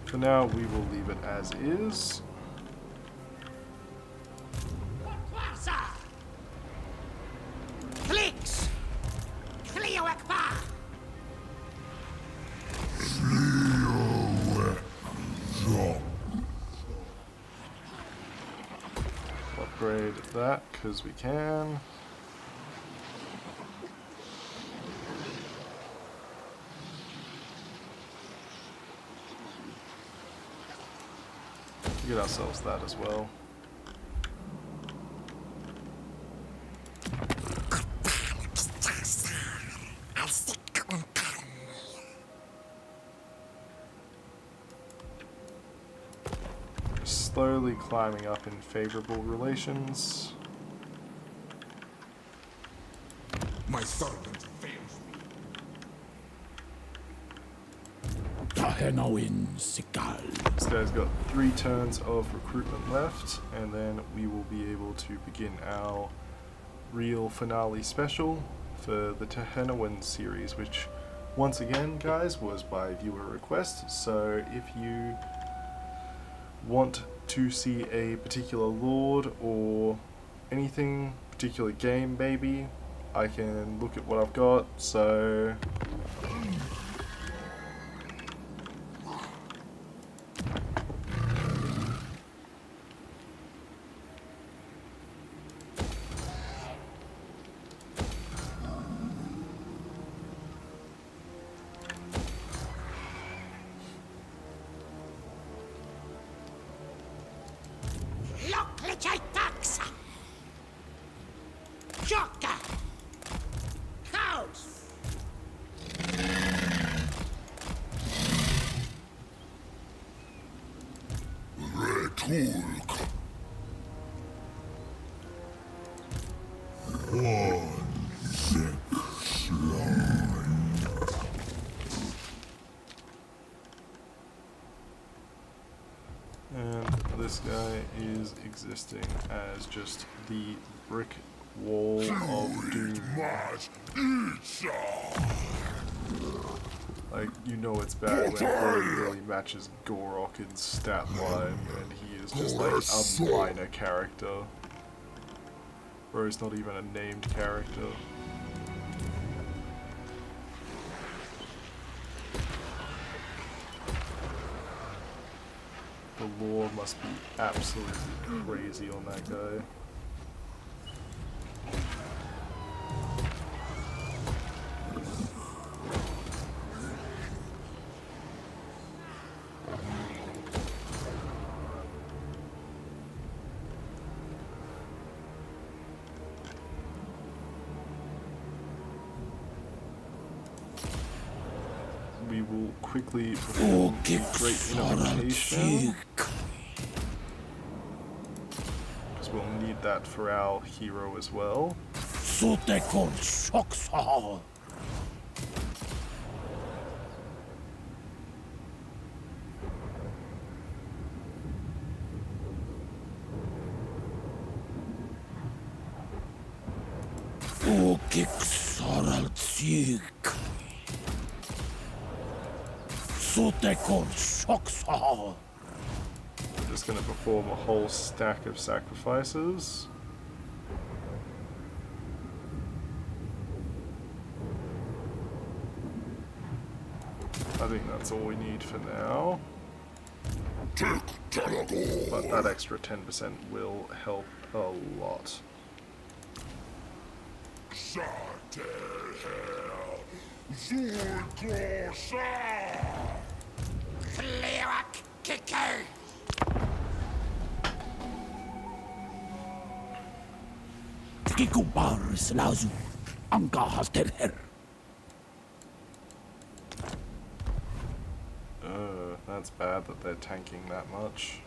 For now, we will leave it as is. Clicks. Cleo Akbar. Upgrade that, because we can. Get ourselves that as well. Slowly climbing up in favorable relations. My servant fails me. Tehenauin Sikal. This guy's got 3 turns of recruitment left, and then we will be able to begin our real finale special for the Tehenauin series, which once again, guys, was by viewer request. So if you want to see a particular lord or anything, particular game maybe, I can look at what I've got. So Tulk. And this guy is existing as just the brick wall of doom. Like, you know it's bad when Brody really matches Gorok in stat line, and he is just like a minor character. Bro's not even a named character. The lore must be absolutely crazy on that guy. We will quickly perform a great invocation, because we'll need that for our hero as well. We're just going to perform a whole stack of sacrifices. I think that's all we need for now. But that extra 10% will help a lot. Kleoak kicker. That's bad that they're tanking that much.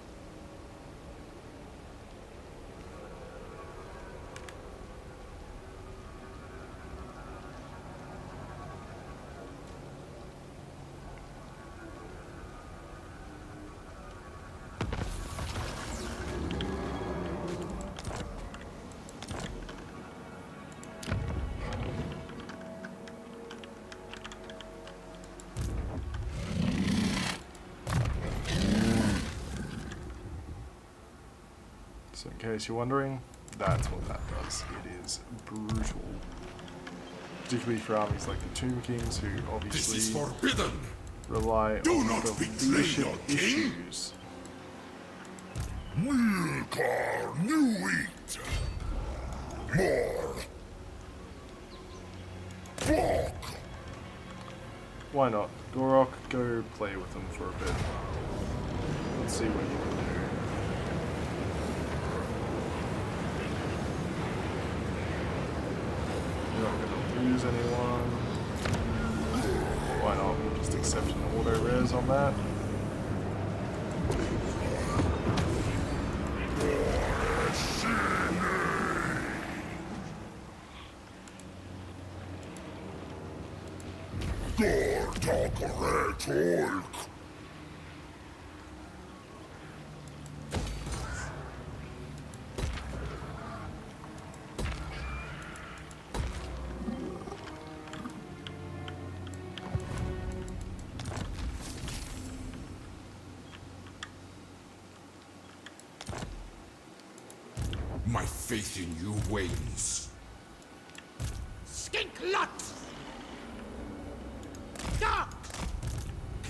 So in case you're wondering, that's what that does. It is brutal. Particularly for armies like the Tomb Kings, who This is obviously forbidden. rely Do on not the betray leadership your king. issues. Milkar knew it. More. Fuck. Why not? Gorok, go play with them for a bit. Let's see what you can do. You're not going to lose anyone. Why not? We'll just accept an auto-res on that. My faith in you wanes. Skink lot. Dog.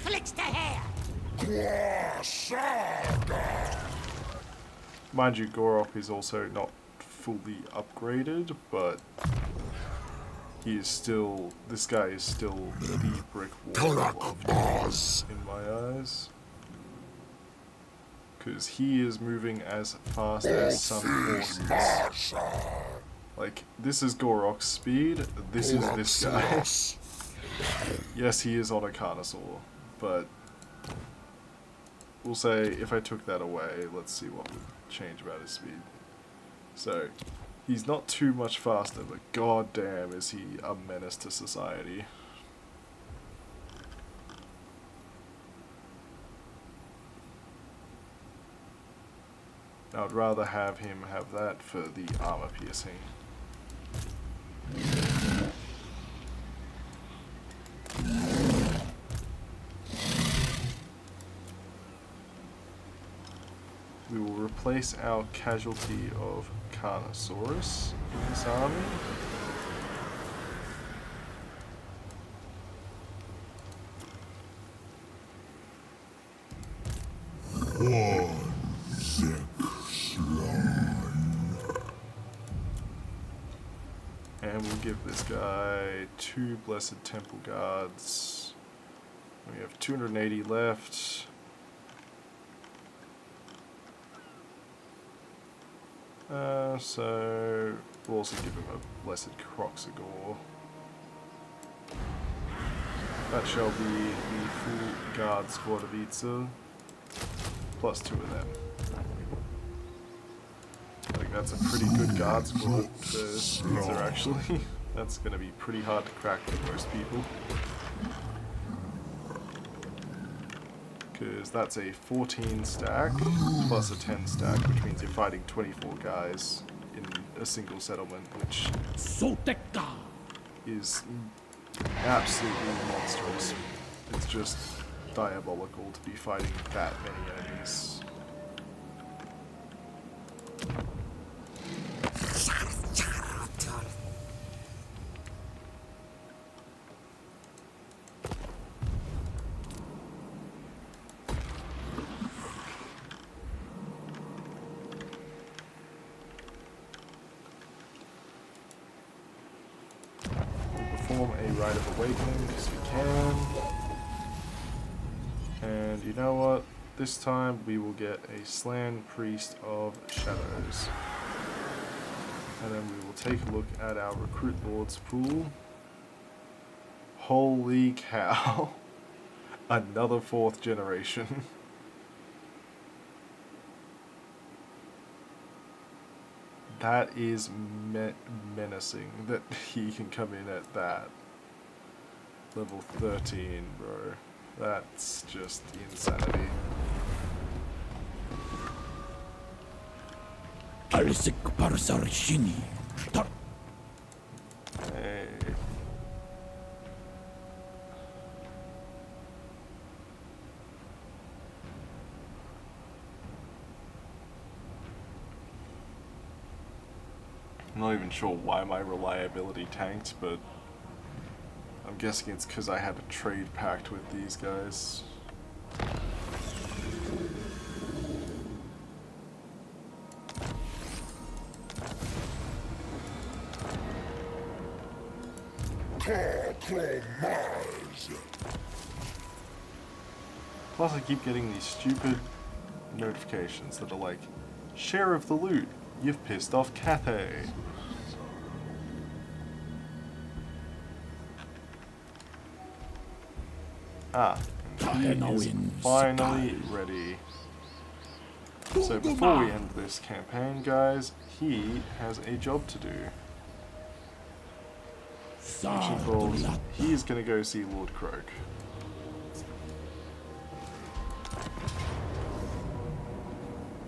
Clicks the hair. Mind you, Gorok is also not fully upgraded, but he is still, this guy is still the brick wall of doom in my eyes. Because he is moving as fast as some horses. Like, this is Gorok's speed, this is this guy. Yes, he is on a Carnosaur, but we'll say if I took that away, let's see what would change about his speed. So, he's not too much faster, but goddamn is he a menace to society. I would rather have him have that for the armor piercing. We will replace our casualty of Carnosaurus in this army. And we'll give this guy 2 Blessed Temple Guards. We have 280 left. So we'll also give him a Blessed Croxagore. That shall be the full guard squad of Itza, plus 2 of them. I think that's a pretty good guard squad for Itza actually. That's going to be pretty hard to crack for most people. Because that's a 14 stack plus a 10 stack, which means you're fighting 24 guys in a single settlement, which is absolutely monstrous. It's just diabolical to be fighting that many enemies. Perform a Rite of Awakening because we can. And you know what? This time we will get a Slan Priest of Shadows. And then we will take a look at our Recruit Lords pool. Holy cow. Another 4th generation. That is menacing that he can come in at that. Level 13, bro. That's just insanity. Hey. I'm not even sure why my reliability tanked, but I'm guessing it's because I had a trade pact with these guys. Plus I keep getting these stupid notifications that are like, share of the loot, you've pissed off Cathay. Ah, and he is finally ready. So before we end this campaign, guys, he has a job to do. Which involves, he's gonna go see Lord Croak.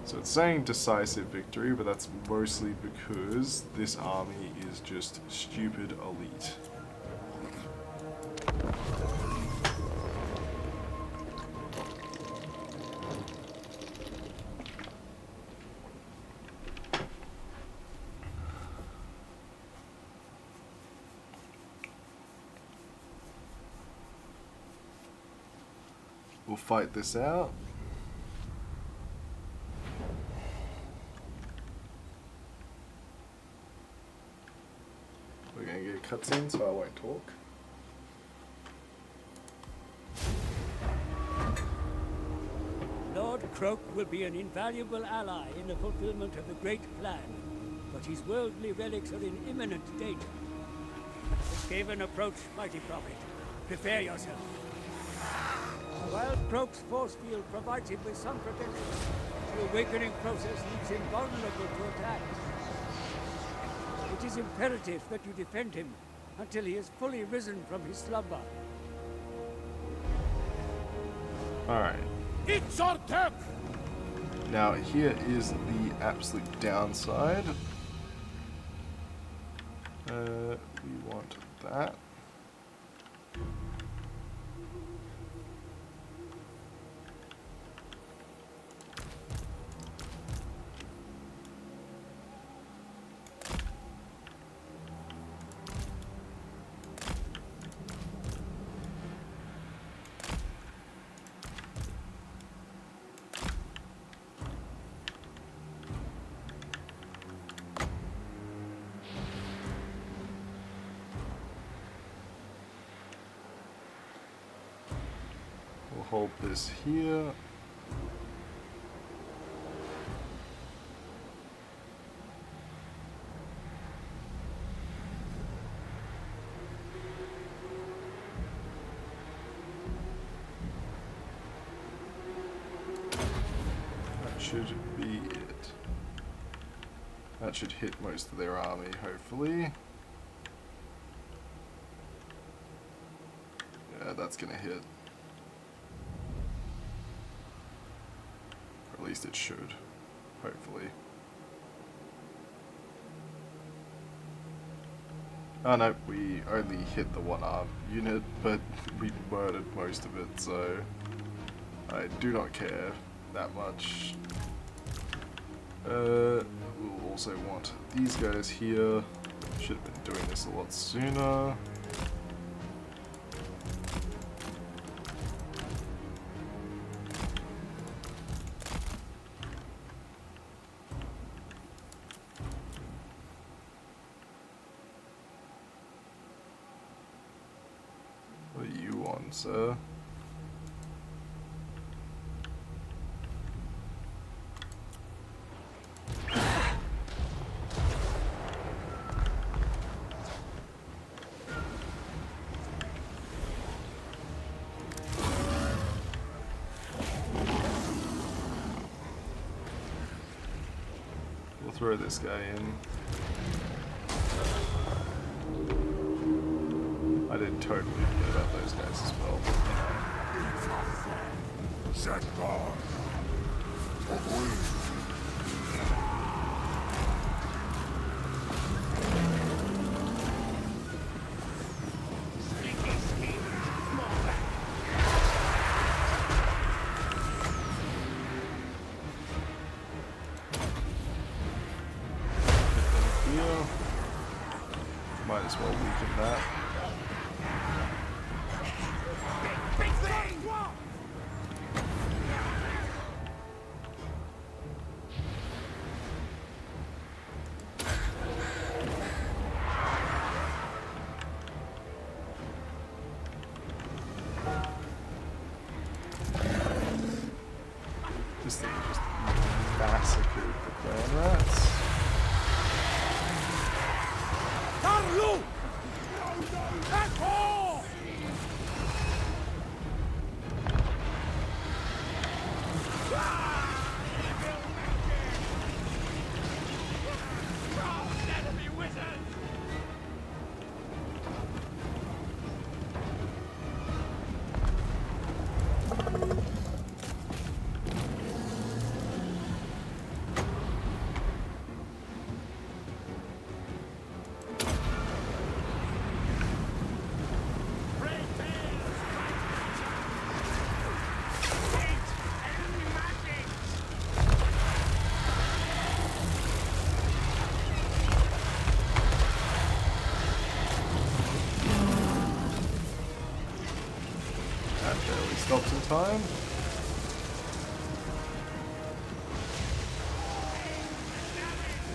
So it's saying decisive victory, but that's mostly because this army is just stupid elite. We'll fight this out. We're gonna get a cutscene, so I won't talk. Lord Croak will be an invaluable ally in the fulfillment of the Great Plan, but his worldly relics are in imminent danger. Escape and approach, mighty prophet. Prepare yourself. While Croak's force field provides him with some protection, the awakening process leaves him vulnerable to attack. It is imperative that you defend him until he is fully risen from his slumber. Alright. It's our death! Now here is the absolute downside. We want that. We'll hold this here. That should be it. That should hit most of their army, hopefully. Yeah, that's gonna hit. At least it should, hopefully. Oh no, we only hit the one arm unit, but we murdered most of it, so I do not care that much. We'll also want these guys here. Should have been doing this a lot sooner. What are you on, sir? We'll throw this guy in. I did totally forget about those guys as well. Set guard. Here. Might as well weaken that. This thing just massacred the clan rats. Carlo! At all! Enemy wizard! That barely stopped in time.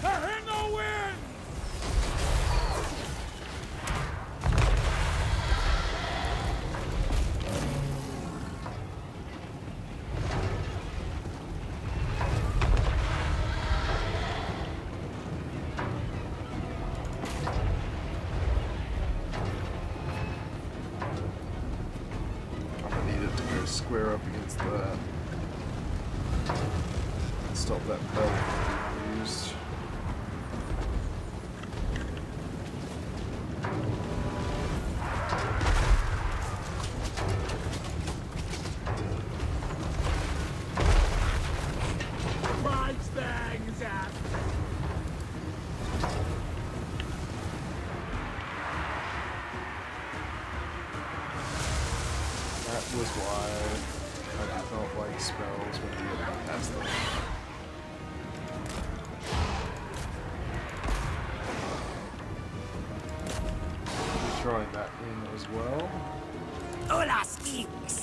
Tehenauin! I'm gonna need it to go square stop that bell from being used. Punch things up! That was why I did not like spells when the enemy has them. We're throwing that in as well. Hola, skinks!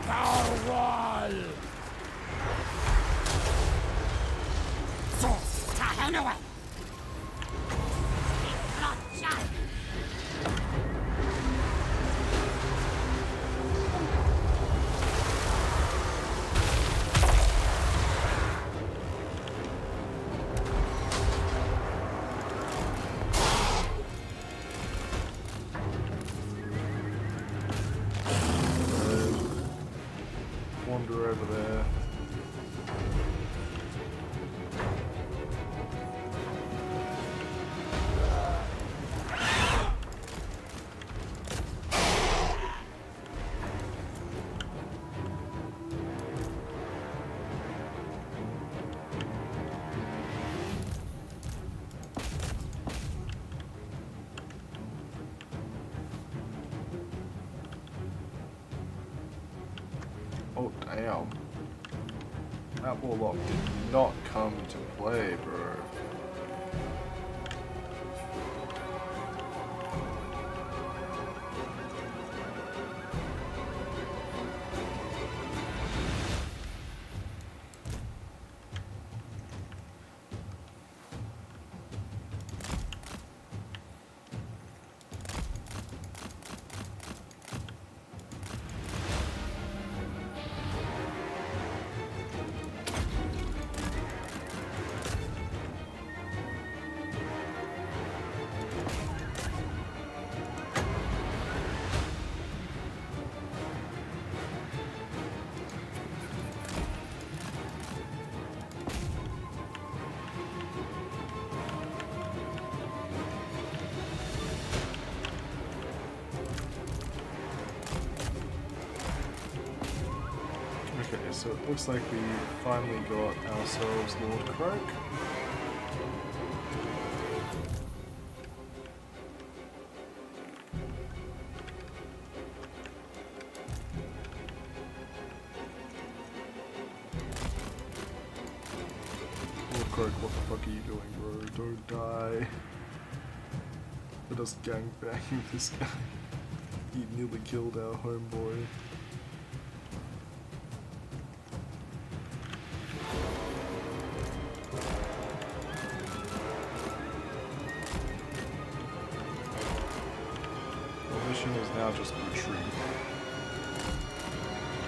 Narwhal! Sos tehenauin! Gotcha! Wander over there. Oh damn. That warlock did not come to play, bro. Okay, so it looks like we finally got ourselves Lord Croak. Lord Croak, what the fuck are you doing, bro? Don't die. Let us gangbang this guy. He nearly killed our homeboy. The mission is now just retreat.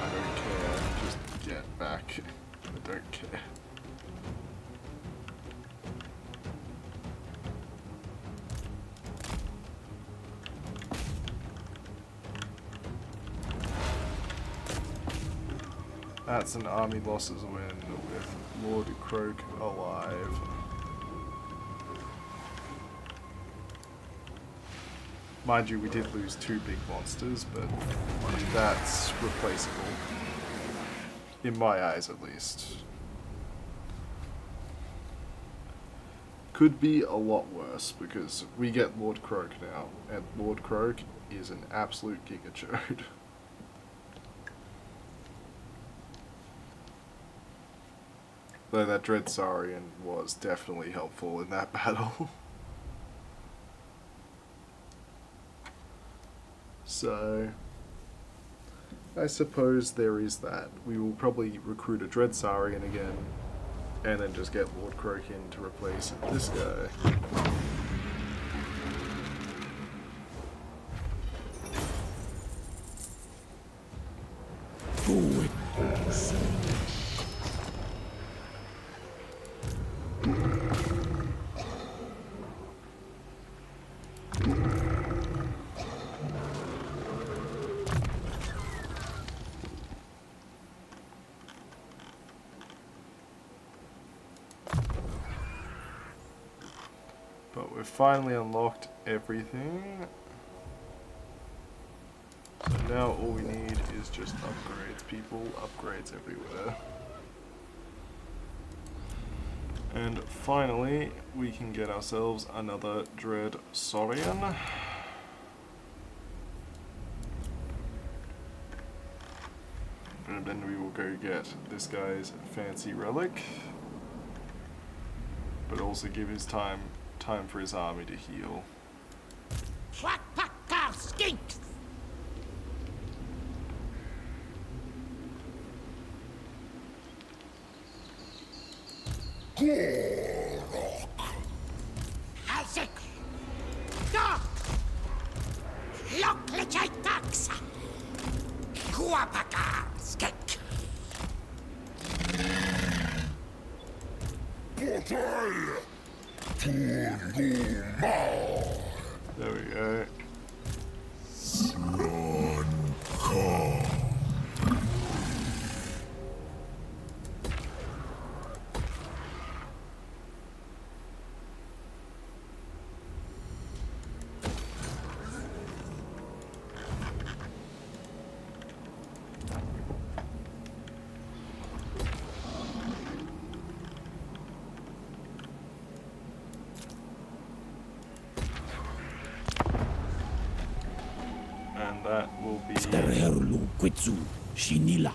I don't care, just get back. I don't care. That's an army losses win with Lord Croak alive. Mind you, we did lose 2 big monsters, but that's replaceable. In my eyes, at least. Could be a lot worse, because we get Lord Croak now, and Lord Croak is an absolute gigachode. Though that Dread Saurian was definitely helpful in that battle. So, I suppose there is that. We will probably recruit a Dread Saurian again, and then just get Lord Croak in to replace this guy. But we've finally unlocked everything. So now all we need is just upgrades, people. Upgrades everywhere. And finally, we can get ourselves another Dread Saurian. And then we will go get this guy's fancy relic. But also give his time for his army to heal. Skinks! Hasek! Dog! Loklecaj taxa! Kuapakar skek! Portal! There we go. And that will be Terherlu Quitsu Shinila.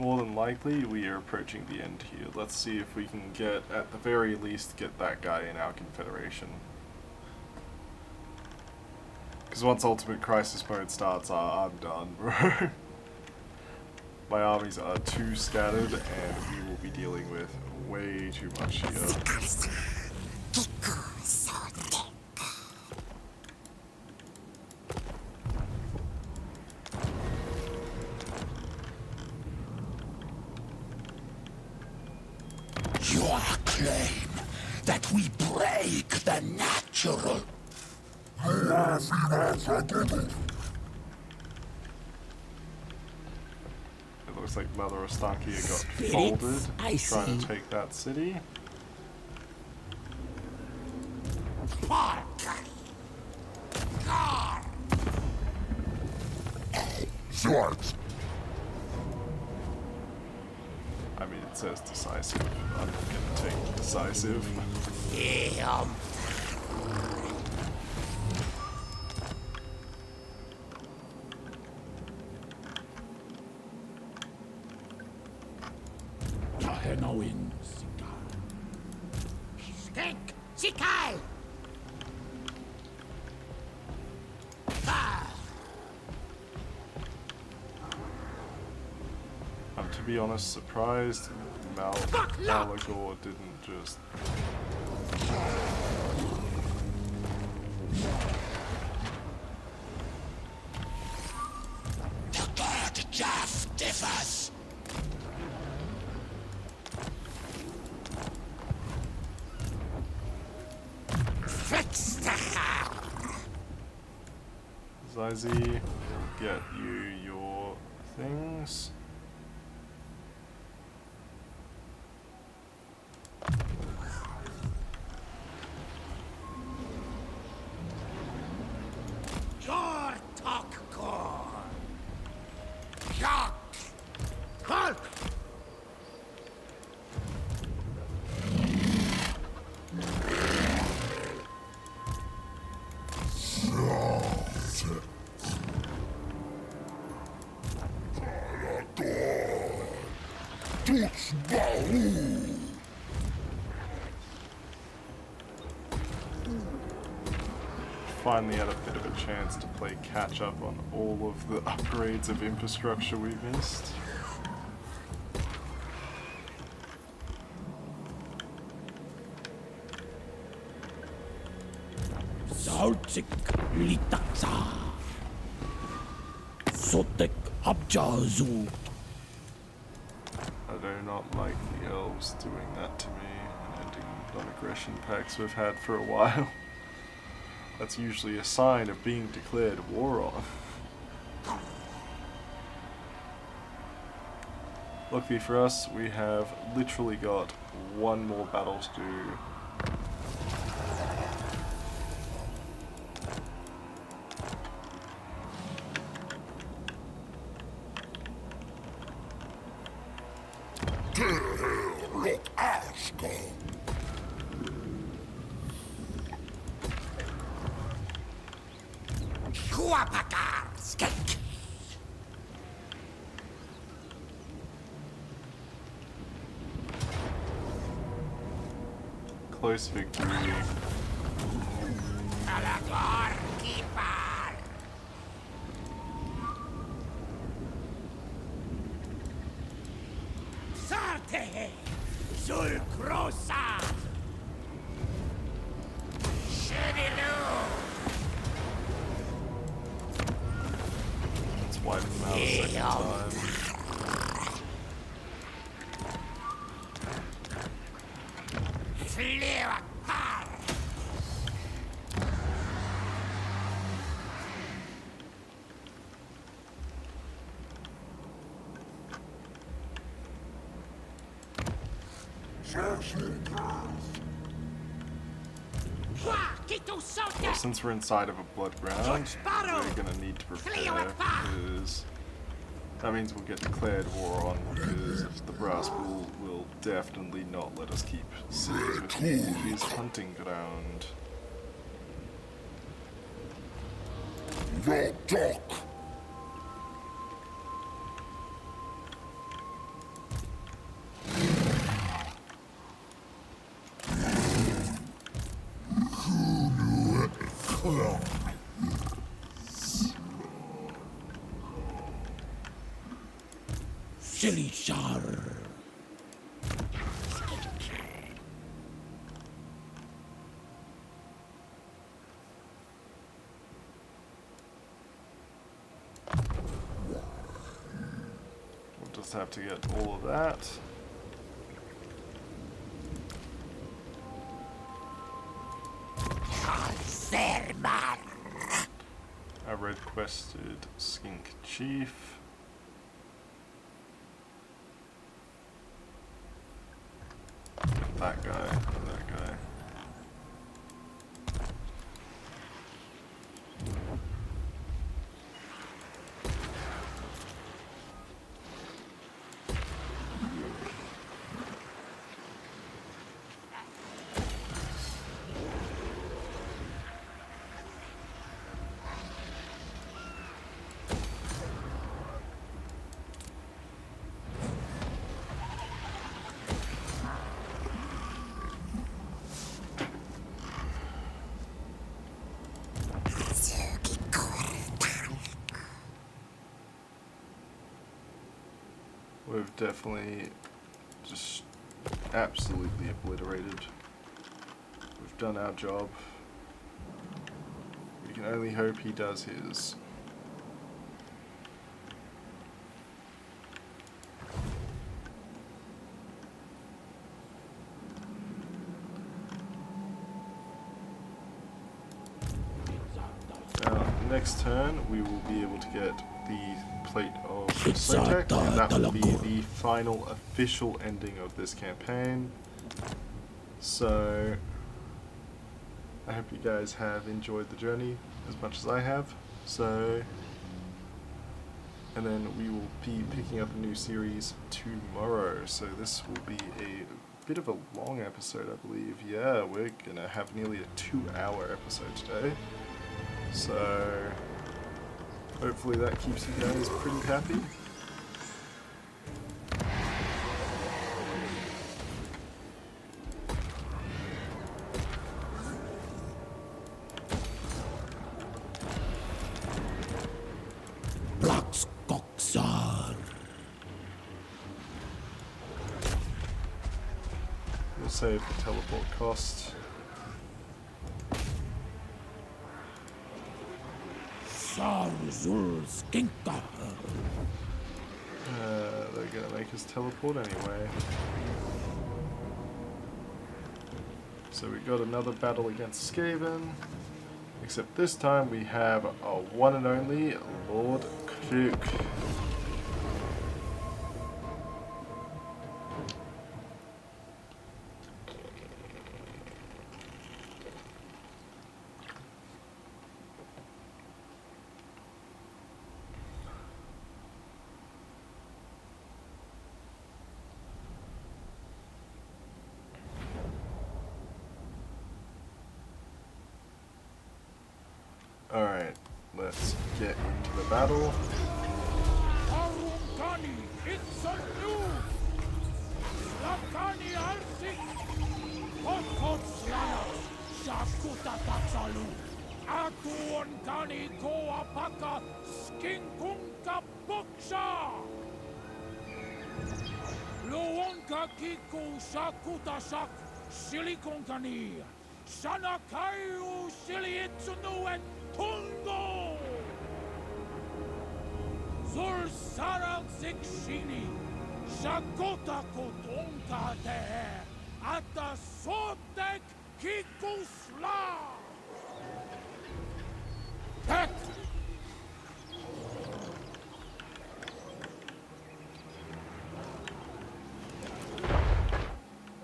more than likely we are approaching the end here. Let's see if we can get, at the very least, get that guy in our confederation. Because once Ultimate Crisis Mode starts, I'm done, bro. My armies are too scattered, and we will be dealing with way too much here. Your claim that we break the natural. It looks like Mother Ostankia got Spirits, folded, I trying see. to take that city. Swords! I mean, it says decisive. I'm not gonna take decisive. Tehenauin. Skink! Sikai! I'm, to be honest, surprised Malagor didn't just... The god Jaff differs. Zizi, we'll get you your things. Tuts Bahu! Finally had a bit of a chance to play catch up on all of the upgrades of infrastructure we missed. Saltik litaksa. Sotek abjazu. I do not like the elves doing that to me and ending non-aggression pacts we've had for a while. That's usually a sign of being declared war on. Luckily for us, we have literally got one more battle to do. Look, Asco! Kuapakar skek. Close victory. Alagor keeper. Sarte. Zulcrosa. Shedilu. Let's wipe them out a second time. Fleakar. Well, since we're inside of a blood ground, we're gonna need to prepare because that means we'll get declared war on because the brass will definitely not let us keep cities within his hunting ground. Rodok! Silly Shar. We'll just have to get all of that. Serman. I requested Skink Chief. That guy, that guy. We've definitely just absolutely obliterated. We've done our job. We can only hope he does his. Now, next turn we will be able to get the plate of Sotek, and that will be the final official ending of this campaign. So I hope you guys have enjoyed the journey as much as I have. And then we will be picking up a new series tomorrow. So this will be a bit of a long episode, I believe. Yeah, we're gonna have nearly a 2-hour episode today. So hopefully that keeps you guys pretty happy. We'll save the teleport cost. Sarzul Skinka. They're gonna make us teleport anyway. So we got another battle against Skaven. Except this time we have our one and only Lord Kruk. Alright, let's get into the battle. Arungani, it's a new. Lakani Alsik. Hot Slana. Shakuta Taksalu. Atuon Kani Koapaka. Skinkunka Buksha. Luonka Kiku Shakuta Shak. Silikonkani. Sanakayu Siliitsunu and Tungo! Zur Sarang Sikshini, Shakota Kotonka Tehe, Ata Sotek Kikusla! Tek!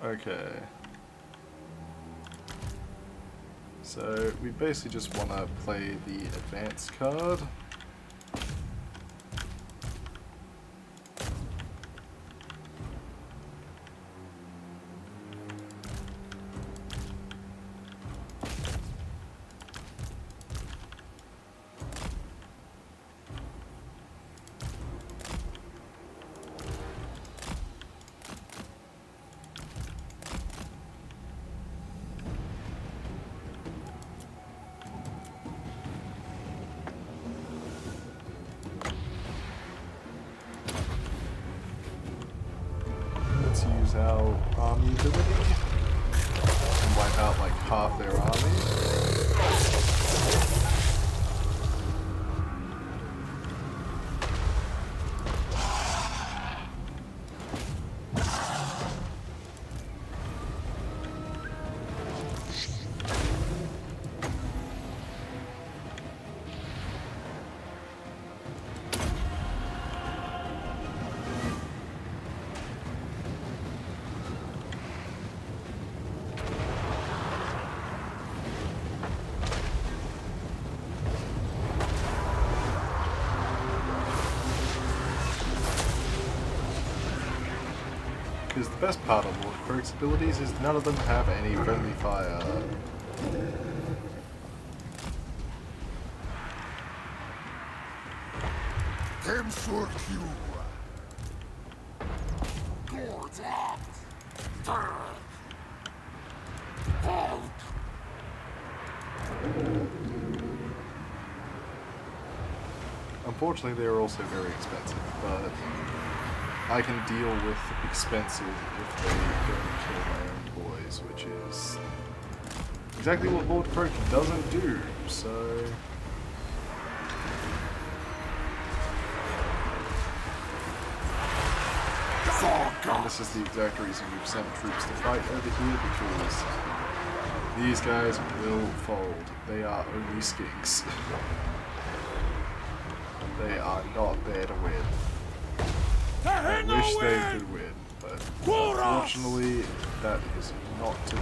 Okay. So we basically just want to play the advanced card. Let's use our army ability and wipe out like half their army. Because the best part of Lord Kruk's abilities is none of them have any friendly fire. Dem sur Q. Gorge locked. Turn. Halt. Unfortunately, they are also very expensive, but I can deal with expensive if they don't kill my own boys, which is exactly what Lord Kruk doesn't do, so... And this is the exact reason we've sent troops to fight over here, because these guys will fold. They are only skinks. They are not there to win. I wish they could win, but unfortunately that is not to be.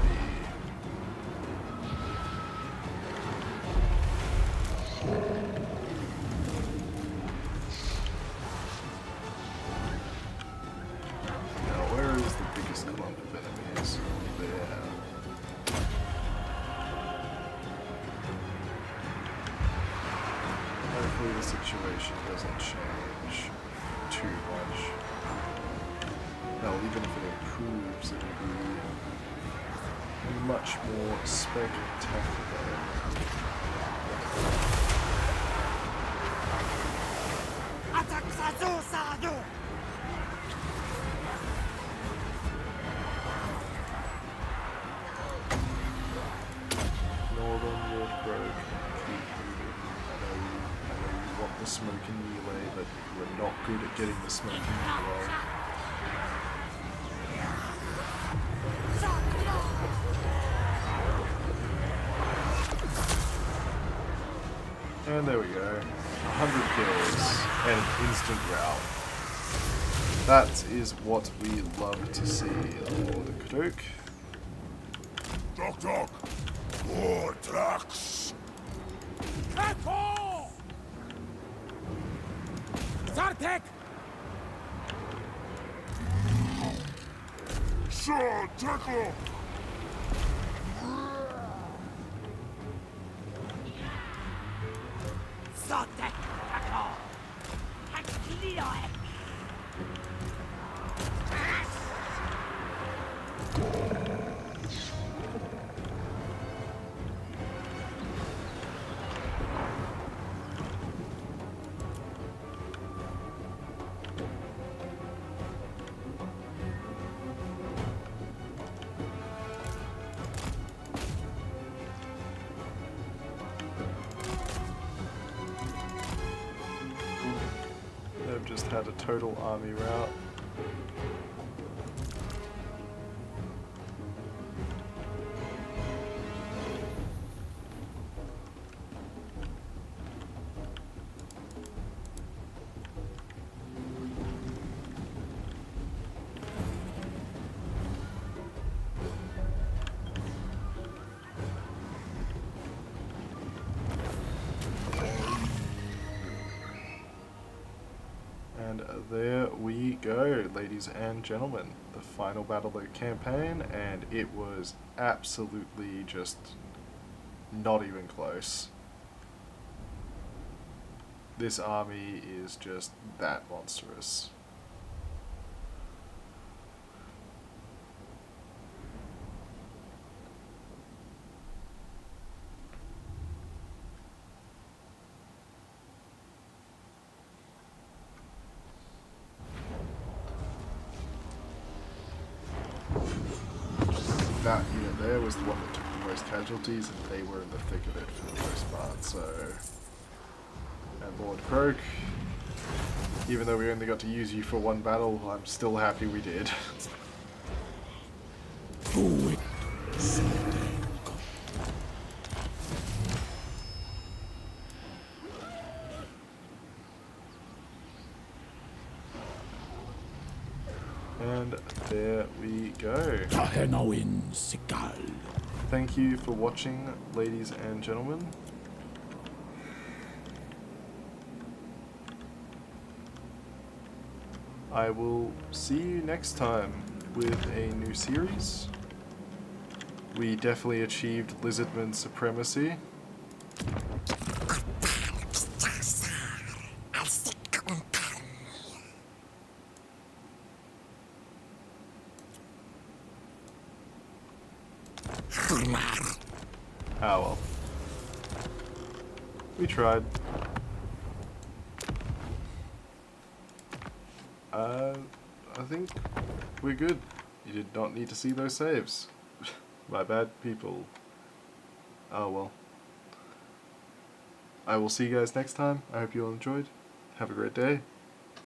Now where is the biggest clump of enemies? There. Hopefully the situation doesn't change too much. Hell, even if it improves, it'll be much more spectacular. Croak, keep moving. I know you want the smoke and melee, but you are not good at getting the smoke and melee. And there we go. 100 kills and an instant rout. That is what we love to see, Lord Krook. Doc Doc! Vortex! Kako! Zartek! Sir, tackle! Sotek Kako! Hakilioek! They've just had a total army rout. And there we go, ladies and gentlemen. The final battle of the campaign, and it was absolutely just not even close. This army is just that monstrous. That unit there was the one that took the most casualties, and they were in the thick of it for the most part, so... And Lord Croak, even though we only got to use you for one battle, I'm still happy we did. And there we go. Tehenauin Sikal. Thank you for watching, ladies and gentlemen. I will see you next time with a new series. We definitely achieved Lizardman supremacy. Ah well. We tried. I think we're good. You did not need to see those saves. My bad, people. Oh well. I will see you guys next time. I hope you all enjoyed. Have a great day.